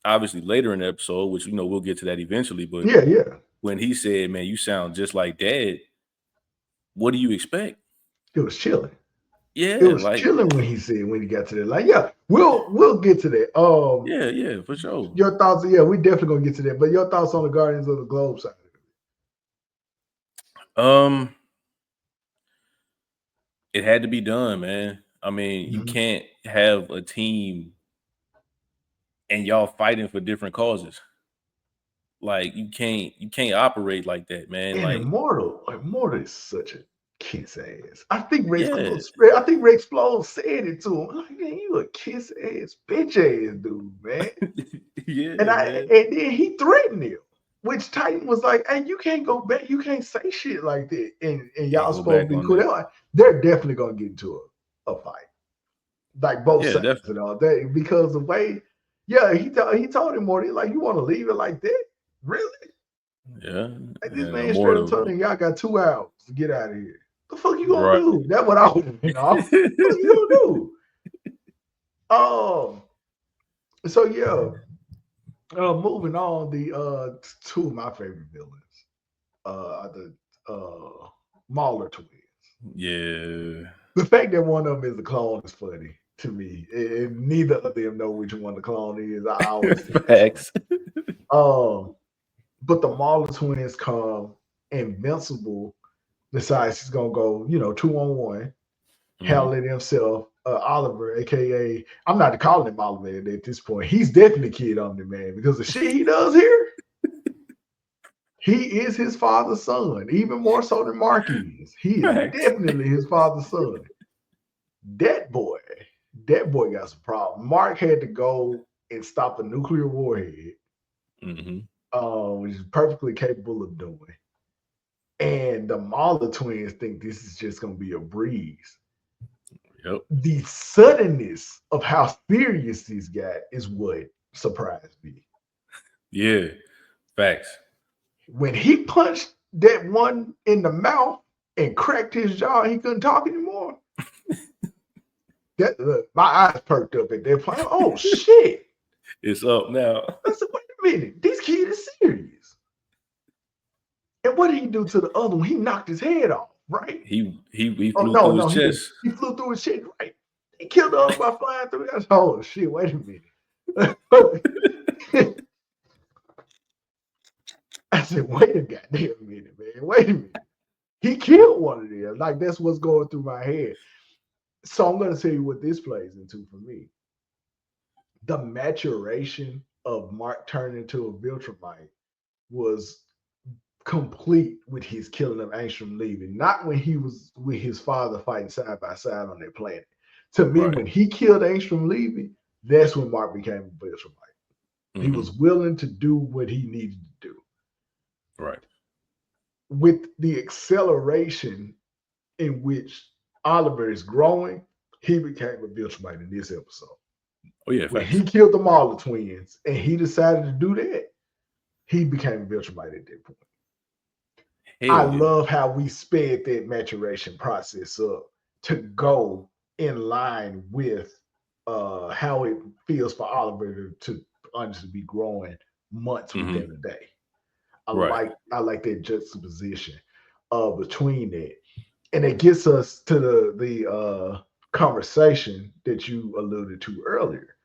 obviously later in the episode, which we'll get to that eventually, but when he said, "Man, you sound just like Dad," what do you expect? It was chilling. Yeah, it was chilling when he got to that. Like, yeah, we'll get to that. Yeah, for sure. Your thoughts? Yeah, we definitely gonna get to that. But your thoughts on the Guardians of the Globe side? It had to be done, man. I mean, you can't have a team and y'all fighting for different causes. Like, you can't operate like that, man. And like Immortal is such a kiss ass. I think Rex Flow said it to him. Like, man, you a kiss ass bitch ass dude, man. And then he threatened him, which Titan was like, "Hey, you can't go back. You can't say shit like that." And y'all supposed to be cool. They're definitely gonna get into a fight, like both sides definitely. And all that, because the way, he told him more. Like, you want to leave it like that, really? Yeah. Like, this man straight up told him, "Y'all got 2 hours to get out of here." The fuck you gonna do? That's what I would have been off. What you gonna do? So yeah. Moving on, the 2 of my favorite villains, the Mauler twins. Yeah. The fact that one of them is a clone is funny to me, and neither of them know which one the clone is. I always think facts. But the Mauler twins come. Invincible decides he's gonna go, 2-on-1, handle it himself. Oliver, aka, I'm not calling him Oliver at this point. He's definitely Kid Omni Man, because the shit he does here, he is his father's son, even more so than Mark is. He is definitely his father's son. That boy got some problem. Mark had to go and stop a nuclear warhead, which is perfectly capable of doing. And the Mauler twins think this is just gonna be a breeze. Yep. The suddenness of how serious these got is what surprised me. Yeah, facts. When he punched that one in the mouth and cracked his jaw, he couldn't talk anymore. My eyes perked up at that point. Oh shit! It's up now. I said, wait a minute, this kid is serious. And what did he do to the other one? He knocked his head off. Right? He flew through his chest. He flew through his chest, right? He killed the other by flying through. That's oh shit, wait a minute. I said, wait a goddamn minute, man. Wait a minute. He killed one of them. Like, that's what's going through my head. So I'm gonna tell you what this plays into for me. The maturation of Mark turning into a Viltrumite was complete with his killing of Angstrom leaving, not when he was with his father fighting side by side on that planet. To me, when he killed Angstrom leaving, that's when Mark became a Viltrumite. He was willing to do what he needed to do. Right. With the acceleration in which Oliver is growing, he became a Viltrumite in this episode. Oh yeah, when he killed the Mauler twins and he decided to do that, he became a Viltrumite at that point. I love how we sped that maturation process up to go in line with how it feels for Oliver to honestly be growing months within a day. I like that juxtaposition between that. And it gets us to the conversation that you alluded to earlier,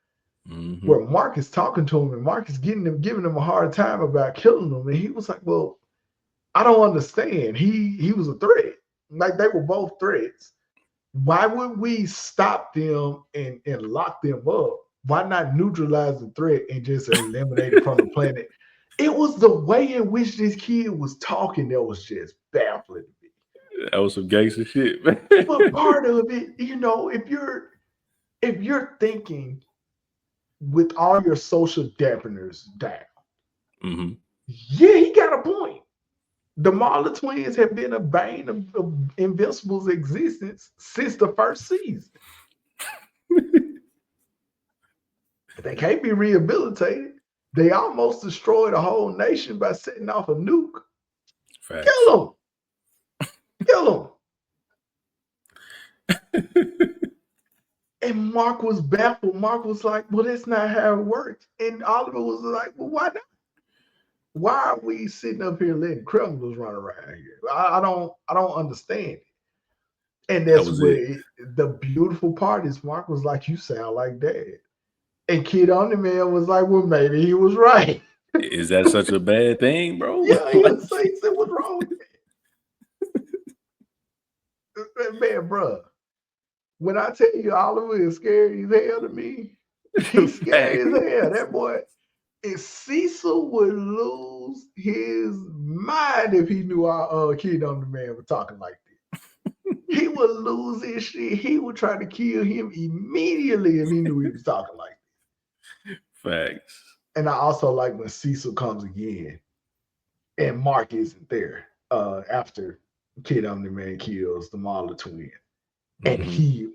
where Mark is talking to him and Mark is giving him a hard time about killing him. And he was like, well, I don't understand. He was a threat. Like, they were both threats. Why would we stop them and lock them up? Why not neutralize the threat and just eliminate it from the planet? It was the way in which this kid was talking that was just baffling to me. That was some gangster shit, man. But part of it, if you're thinking with all your social dampeners down, yeah, he got a point. The Marley twins have been a bane of Invincible's existence since the first season. They can't be rehabilitated. They almost destroyed a whole nation by setting off a nuke. Facts. Kill them. Kill them. And Mark was baffled. Mark was like, well, that's not how it works. And Oliver was like, well, why not? Why are we sitting up here letting criminals run around here? I don't understand it. And that's where the beautiful part is. Mark was like, you sound like Dad. And Kid on the Man was like, well, maybe he was right. Is that such a bad thing, bro? Yeah, he was saying, what's wrong with that? Man, bro, when I tell you Oliver is scary as hell to me, he's scary as hell. That boy, if Cecil would lose his mind if he knew our Kid on the Man was talking like this. He would lose his shit. He would try to kill him immediately if he knew he was talking like this. Facts. And I also like when Cecil comes again and Mark isn't there after Kid on the Man kills the Marley twin. And he,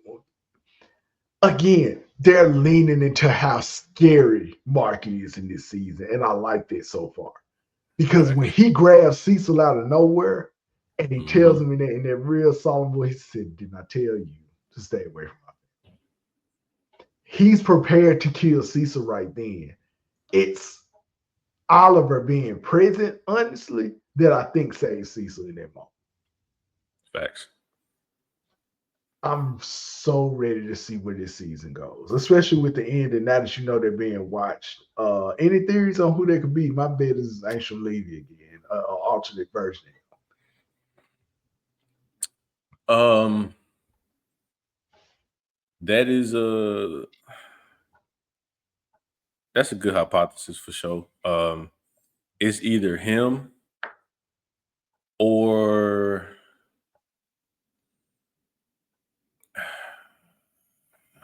again, they're leaning into how scary Mark is in this season. And I like that so far. Because when he grabs Cecil out of nowhere and he tells him in that real solemn voice, he said, didn't I tell you to stay away from my family? He's prepared to kill Cecil right then. It's Oliver being present, honestly, that I think saves Cecil in that moment. Facts. I'm so ready to see where this season goes, especially with the end. And now that you know they're being watched, any theories on who they could be? My bet is Angel Levy again, an alternate version. That is that's a good hypothesis for sure. It's either him or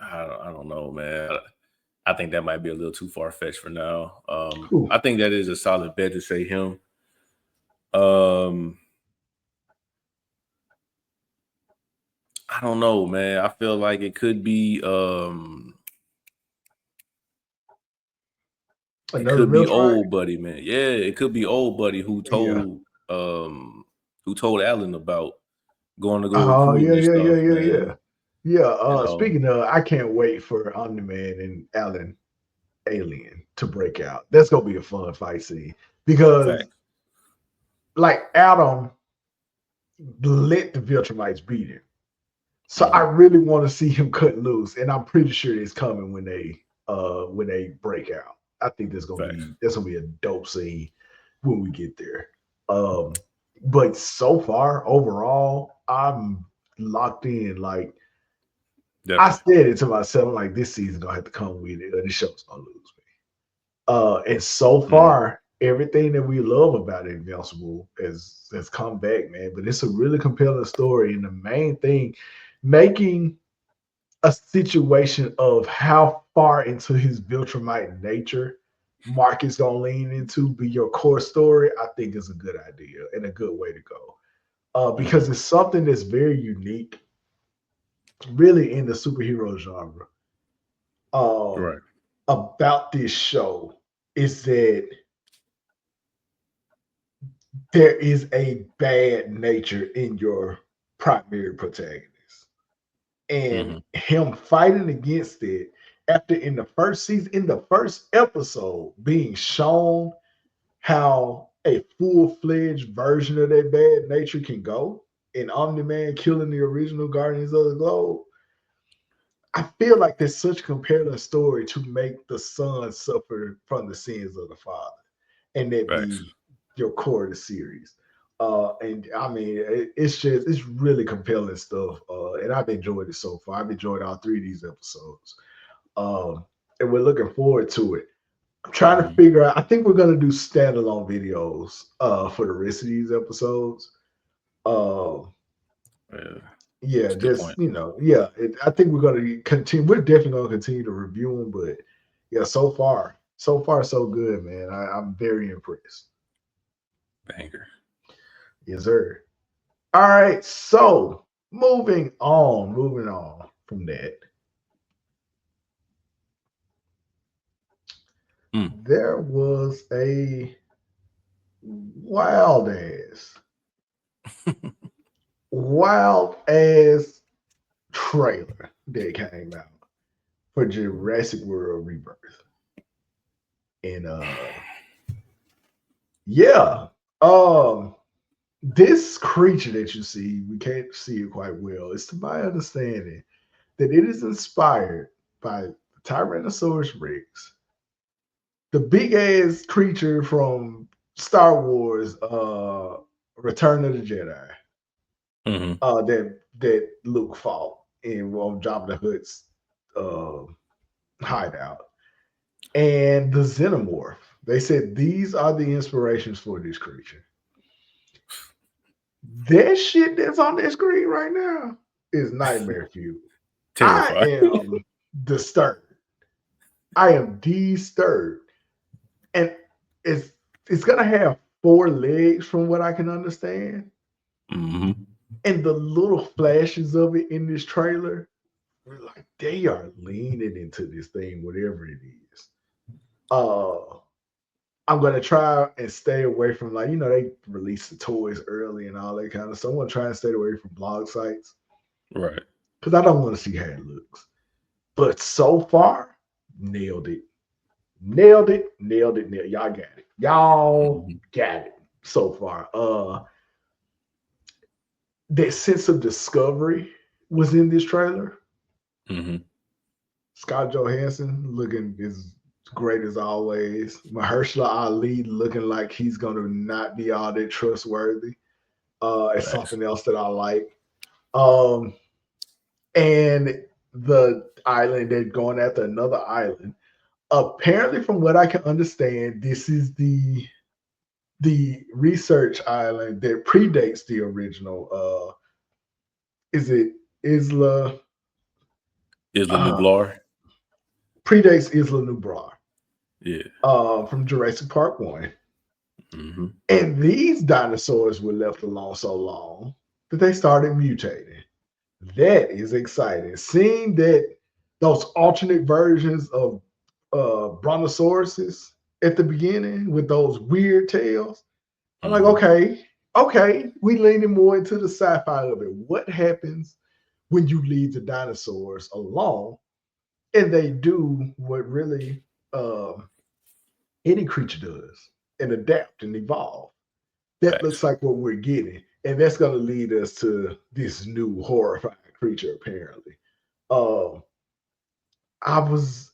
I don't know, man. I think that might be a little too far-fetched for now. I think that is a solid bet to say him. I don't know, man. I feel like it could be old buddy, man. Yeah, it could be old buddy who told Alan about going to go recruiting Yeah. Speaking of, I can't wait for Omni-Man and Alan Alien to break out. That's gonna be a fun fight scene because like Adam let the Viltrumites beat him. So I really want to see him cut loose, and I'm pretty sure it's coming when they break out. I think that's gonna be a dope scene when we get there. But so far, overall, I'm locked in. Like I said it to myself, I'm like this season gonna have to come with it, or this show's gonna lose me. And so far, everything that we love about Invincible has come back, man. But it's a really compelling story, and the main thing, making a situation of how far into his Viltrumite nature Mark is gonna lean into be your core story, I think is a good idea and a good way to go. Because it's something that's very unique, really, in the superhero genre. About this show is that there is a bad nature in your primary protagonist. And him fighting against it after in the first season, in the first episode, being shown how a full-fledged version of that bad nature can go, and Omni-Man killing the original Guardians of the Globe. I feel like there's such a compelling story to make the son suffer from the sins of the father, and that be your core of the series. And I mean, it's really compelling stuff. And I've enjoyed it so far. I've enjoyed all 3 of these episodes. And we're looking forward to it. I'm trying to figure out, I think we're going to do standalone videos for the rest of these episodes. I think we're going to continue. We're definitely going to continue to review them, but yeah, so far, so good, man. I'm very impressed. Banger. Yes, sir. All right. So moving on from that. There was a wild ass trailer that came out for Jurassic World Rebirth. And yeah, this creature that you see, we can't see it quite well. It's to my understanding that it is inspired by Tyrannosaurus Rex, the big ass creature from Star Wars, Return of the Jedi, that Luke fought in Jabba the Hutt's hideout, and the Xenomorph. They said these are the inspirations for this creature. That shit that's on that screen right now is nightmare fuel. I am disturbed. I am disturbed. And it's gonna have 4 legs from what I can understand. And the little flashes of it in this trailer, we're like, they are leaning into this thing, whatever it is. I'm gonna try and stay away from, like, they release the toys early and all that kind of stuff. I'm gonna try and stay away from blog sites. Right. Because I don't want to see how it looks. But so far, nailed it. Nailed it. Y'all got it. Y'all got it so far. That sense of discovery was in this trailer. Scott Johansson looking as great as always. Mahershala Ali looking like he's gonna not be all that trustworthy. It's something else that I like. And the island, they're going after another island. Apparently, from what I can understand, this is the research island that predates the original. Is it Isla Nublar? Predates Isla Nublar. Yeah. From Jurassic Park 1. And these dinosaurs were left alone so long that they started mutating. That is exciting. Seeing that those alternate versions of Brontosauruses at the beginning with those weird tails, I'm like, okay, we leaning more into the sci-fi of it. What happens when you leave the dinosaurs alone and they do what really any creature does and adapt and evolve? That looks like what we're getting. And that's going to lead us to this new horrifying creature, apparently. I was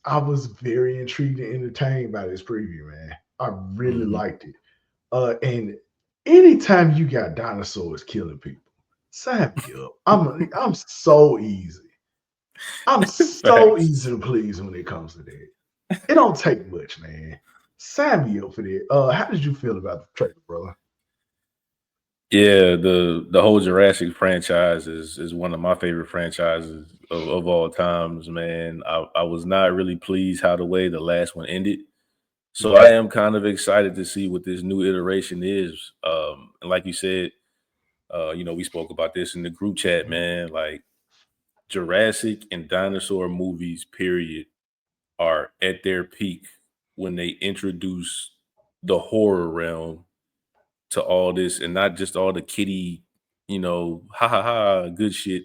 very intrigued and entertained by this preview, man. I really liked it. And anytime you got dinosaurs killing people, sign me up. I'm so easy. I'm so easy to please when it comes to that. It don't take much, man. Sign me up for that. How did you feel about the trailer, brother? Yeah, the whole Jurassic franchise is one of my favorite franchises of all times, man. I was not really pleased how the way the last one ended. So I am kind of excited to see what this new iteration is. And like you said, we spoke about this in the group chat, man. Like, Jurassic and dinosaur movies, period, are at their peak when they introduce the horror realm to all this, and not just all the kiddie, ha ha ha, good shit,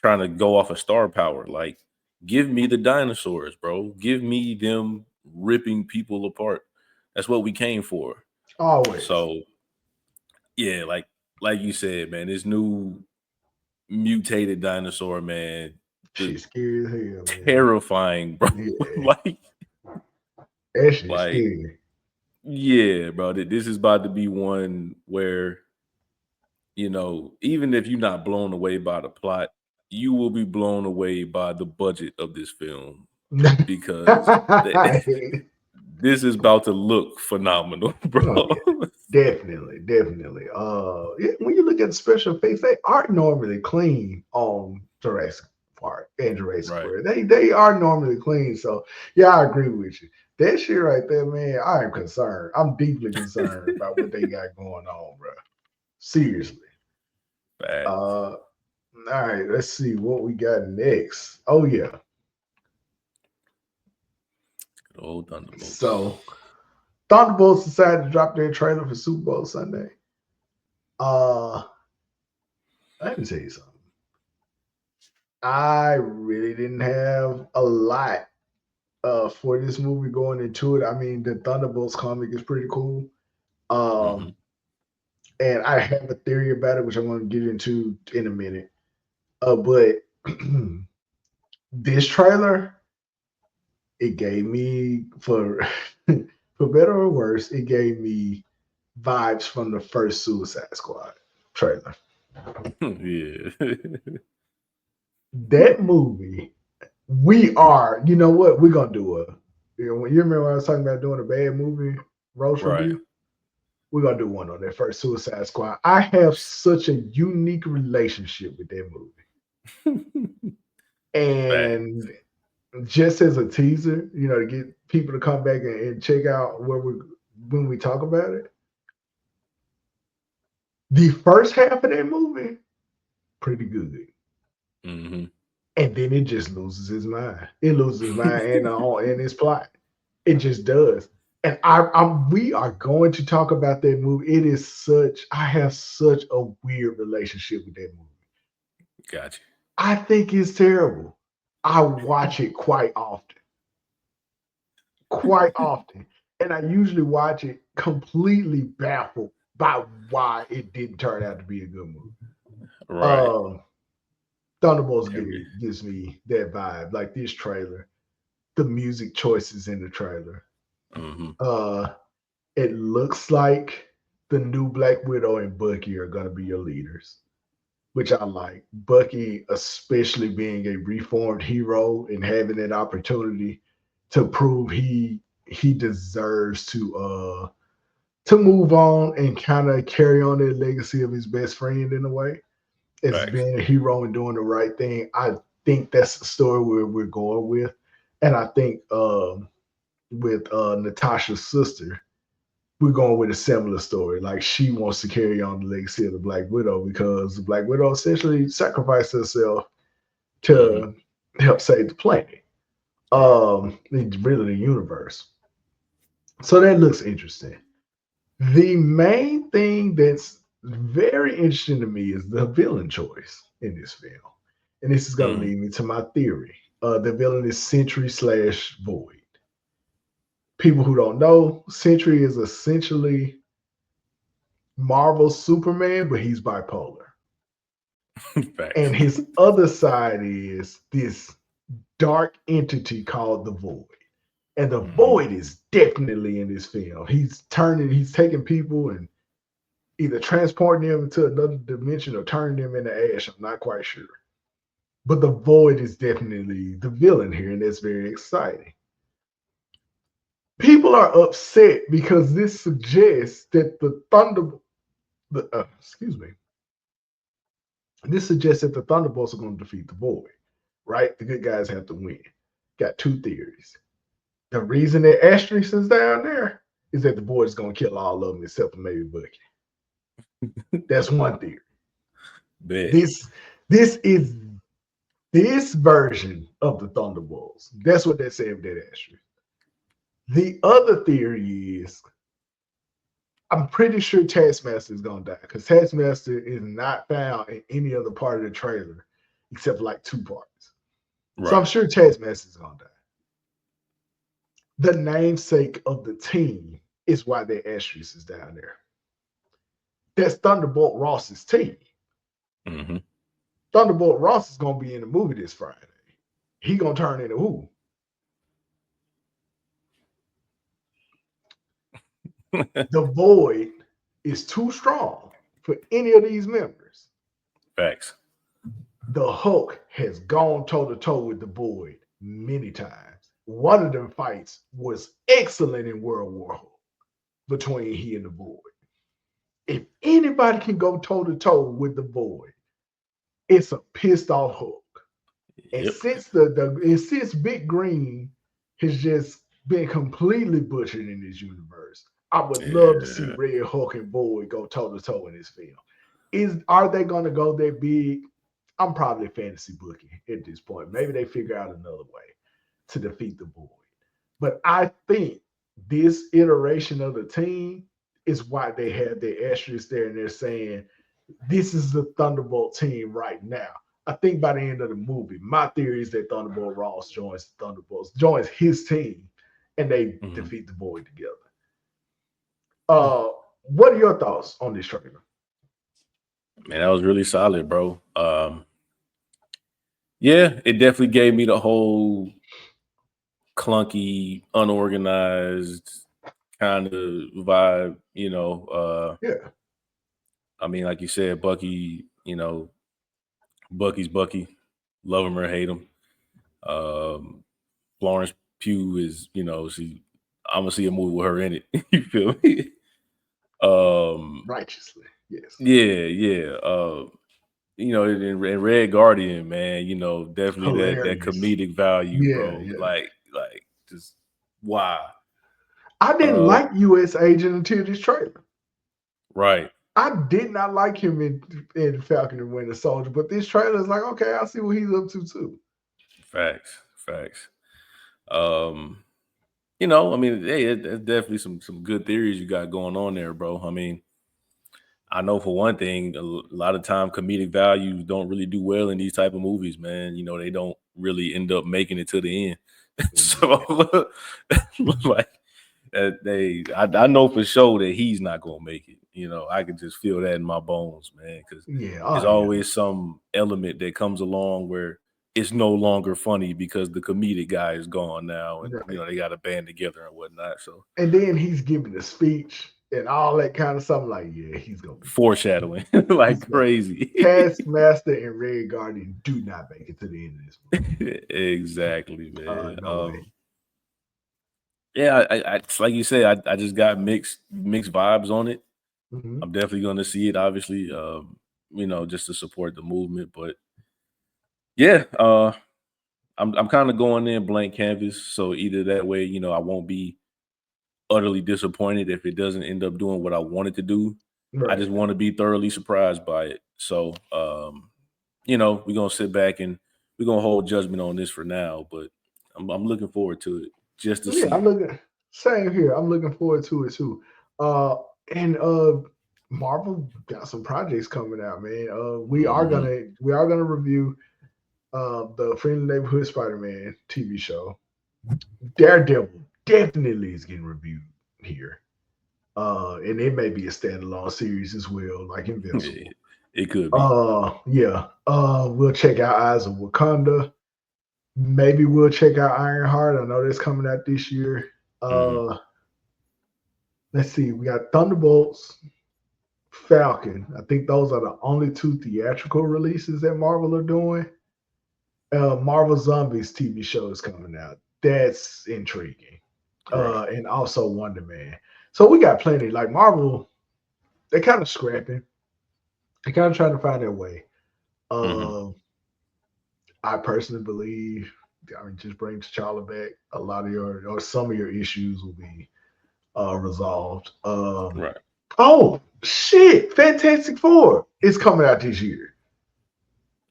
trying to go off of star power. Like, give me the dinosaurs, bro. Give me them ripping people apart. That's what we came for. Always. So, yeah, like you said, man, this new mutated dinosaur, man, shit's scary as hell, man. Terrifying, bro. Yeah. That shit's scary. Yeah, bro. This is about to be one where, even if you're not blown away by the plot, you will be blown away by the budget of this film, because this is about to look phenomenal, bro. Oh, yeah. Definitely. When you look at the special effects, they aren't normally clean on Jurassic Park and Jurassic World. They are normally clean. So yeah, I agree with you. That shit right there, man, I am concerned. I'm deeply concerned about what they got going on, bro. Seriously. Bad. All right, let's see what we got next. Oh yeah. Good old Thunderbolts. So Thunderbolts decided to drop their trailer for Super Bowl Sunday. Let me tell you something. I really didn't have a lot for this movie going into it. I mean, the Thunderbolts comic is pretty cool. And I have a theory about it, which I'm going to get into in a minute. But this trailer, it gave me, for better or worse, it gave me vibes from the first Suicide Squad trailer. Yeah. That movie, you know what? We're going to do you remember when I was talking about doing a bad movie roast review? We're going to do one on that first Suicide Squad. I have such a unique relationship with that movie. And just as a teaser, to get people to come back and check out when we talk about it, the first half of that movie, pretty good. Mm-hmm. And then it just loses its mind. It loses its mind and its plot. It just does. And we are going to talk about that movie. I have such a weird relationship with that movie. Gotcha. I think it's terrible. I watch it quite often. And I usually watch it completely baffled by why it didn't turn out to be a good movie. Right. Thunderbolts gives me that vibe. Like this trailer, the music choices in the trailer. Mm-hmm. It looks like the new Black Widow and Bucky are going to be your leaders, which I like. Bucky, especially being a reformed hero and having that opportunity to prove he deserves to move on and kind of carry on the legacy of his best friend in a way. As being a hero and doing the right thing. I think that's the story we're going with. And I think with Natasha's sister, we're going with a similar story. Like she wants to carry on the legacy of the Black Widow because the Black Widow essentially sacrificed herself to help save the planet. Really the universe. So that looks interesting. The main thing that's very interesting to me is the villain choice in this film. And this is going to lead me to my theory. The villain is Sentry/Void. People who don't know, Sentry is essentially Marvel's Superman, but he's bipolar. And his other side is this dark entity called the Void. And the Void is definitely in this film. He's taking people and either transporting them into another dimension or turning them into ash. I'm not quite sure. But the Void is definitely the villain here, and that's very exciting. People are upset because this suggests that This suggests that the Thunderbolts are going to defeat the Void, right? The good guys have to win. Got two theories. The reason that Asterisk is down there is that the Void is going to kill all of them except for maybe Bucky. That's one theory. This is this version of the Thunderbolts. That's what they say of that Asterisk. The other theory is I'm pretty sure Taskmaster is going to die because Taskmaster is not found in any other part of the trailer except for like two parts. Right. So I'm sure Taskmaster is going to die. The namesake of the team is why their asterisk is down there. That's Thunderbolt Ross's team. Mm-hmm. Thunderbolt Ross is going to be in the movie this Friday. He going to turn into who? The Void is too strong for any of these members. Facts. The Hulk has gone toe-to-toe with the Void many times. One of them fights was excellent in World War Hulk between he and the Void. If anybody can go toe-to-toe with the Void, it's a pissed off Hulk. And since Big Green has just been completely butchered in this universe, I would love to see Red Hulk and Void go toe-to-toe in this film. Are they going to go that big? I'm probably fantasy booking at this point. Maybe they figure out another way to defeat the Void. But I think this iteration of the team is why they have their asterisk there and they're saying this is the Thunderbolt team right now. I think by the end of the movie, my theory is that Thunderbolt Ross joins the Thunderbolts, joins his team, and they defeat the Void together. What are your thoughts on this trailer? Man, that was really solid, bro. Yeah, it definitely gave me the whole clunky, unorganized kind of vibe, you know. Yeah. I mean, like you said, Bucky, you know, Bucky's Bucky. Love him or hate him. Florence Pugh is, you know, I'm gonna see a movie with her in it. You feel me? Righteously, yes. Yeah. You know, in Red Guardian, man, you know, definitely that comedic value, bro. Yeah. Like just wow. I didn't like U.S. Agent until this trailer. Right. I did not like him in Falcon and Winter Soldier, but this trailer is like, okay, I see what he's up to too. Facts. You know, I mean, hey, it's definitely some good theories you got going on there, bro. I mean, I know for one thing, a lot of time comedic values don't really do well in these type of movies, man. You know, they don't really end up making it to the end. So, like, I know for sure that he's not gonna make it. You know, I can just feel that in my bones, man. Because there's always some element that comes along where it's no longer funny because the comedic guy is gone now, and you know they got to band together and whatnot. So, and then he's giving a speech and all that kind of stuff. Like, yeah, he's gonna be foreshadowing like crazy. Taskmaster and Red Guardian do not make it to the end of this movie. Exactly, man. No way. Yeah, I like you said, I just got mixed vibes on it. Mm-hmm. I'm definitely going to see it, obviously, you know, just to support the movement. But yeah, I'm kind of going in blank canvas. So either that way, you know, I won't be utterly disappointed if it doesn't end up doing what I wanted to do. Right. I just want to be thoroughly surprised by it. So, you know, we're going to sit back and we're going to hold judgment on this for now. But I'm looking forward to it just to see. Same here. I'm looking forward to it too. And Marvel got some projects coming out, man. We are gonna review the Friendly Neighborhood Spider-Man TV show. Daredevil definitely is getting reviewed here. And it may be a standalone series as well, like Invincible. It could be. Yeah. We'll check out Eyes of Wakanda. Maybe we'll check out Ironheart. I know that's coming out this year. Let's see. We got Thunderbolts, Falcon. I think those are the only two theatrical releases that Marvel are doing. Marvel Zombies TV show is coming out. That's intriguing. And also Wonder Man. So we got plenty. Like Marvel, they're kind of scrapping. They're kind of trying to find their way. I personally believe, I mean, just bring T'Challa back. A lot of some of your issues will be resolved. Oh shit! Fantastic Four is coming out this year.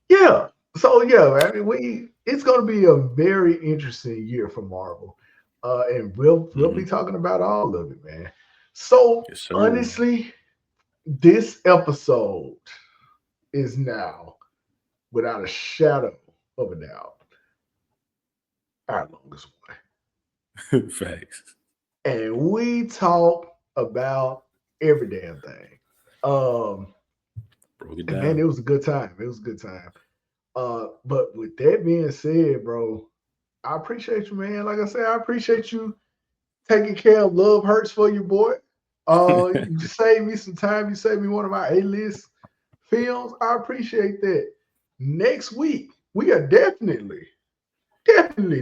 Yeah. So yeah, I mean, it's going to be a very interesting year for Marvel, and we'll be talking about all of it, man. So honestly, this episode is now, without a shadow of a doubt, our longest one. Facts. And we talk about every damn thing. Broke it down. Man, it was a good time. But with that being said, bro, I appreciate you, man. Like I said, I appreciate you taking care of Love Hurts for your boy. You saved me some time. You saved me one of my A-list films. I appreciate that. Next week, we are definitely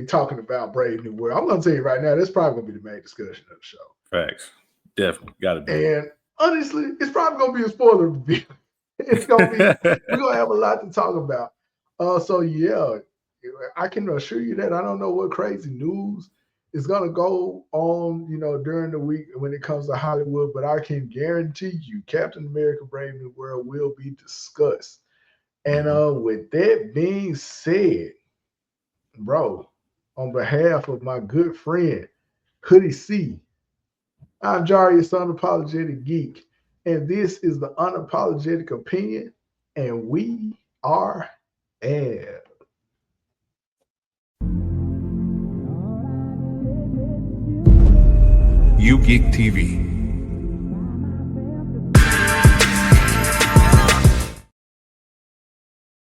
talking about Brave New World. I'm going to tell you right now, that's probably going to be the main discussion of the show. Facts. Definitely. Got to be. And honestly, it's probably going to be a spoiler review. It's going to be, we're going to have a lot to talk about. So yeah, I can assure you that I don't know what crazy news It's gonna go on, during the week when it comes to Hollywood, but I can guarantee you, Captain America: Brave New World will be discussed. And with that being said, bro, on behalf of my good friend Hoodie C, I'm Jarius, Unapologetic Geek, and this is the Unapologetic Opinion, and we are air. U-GeekTV.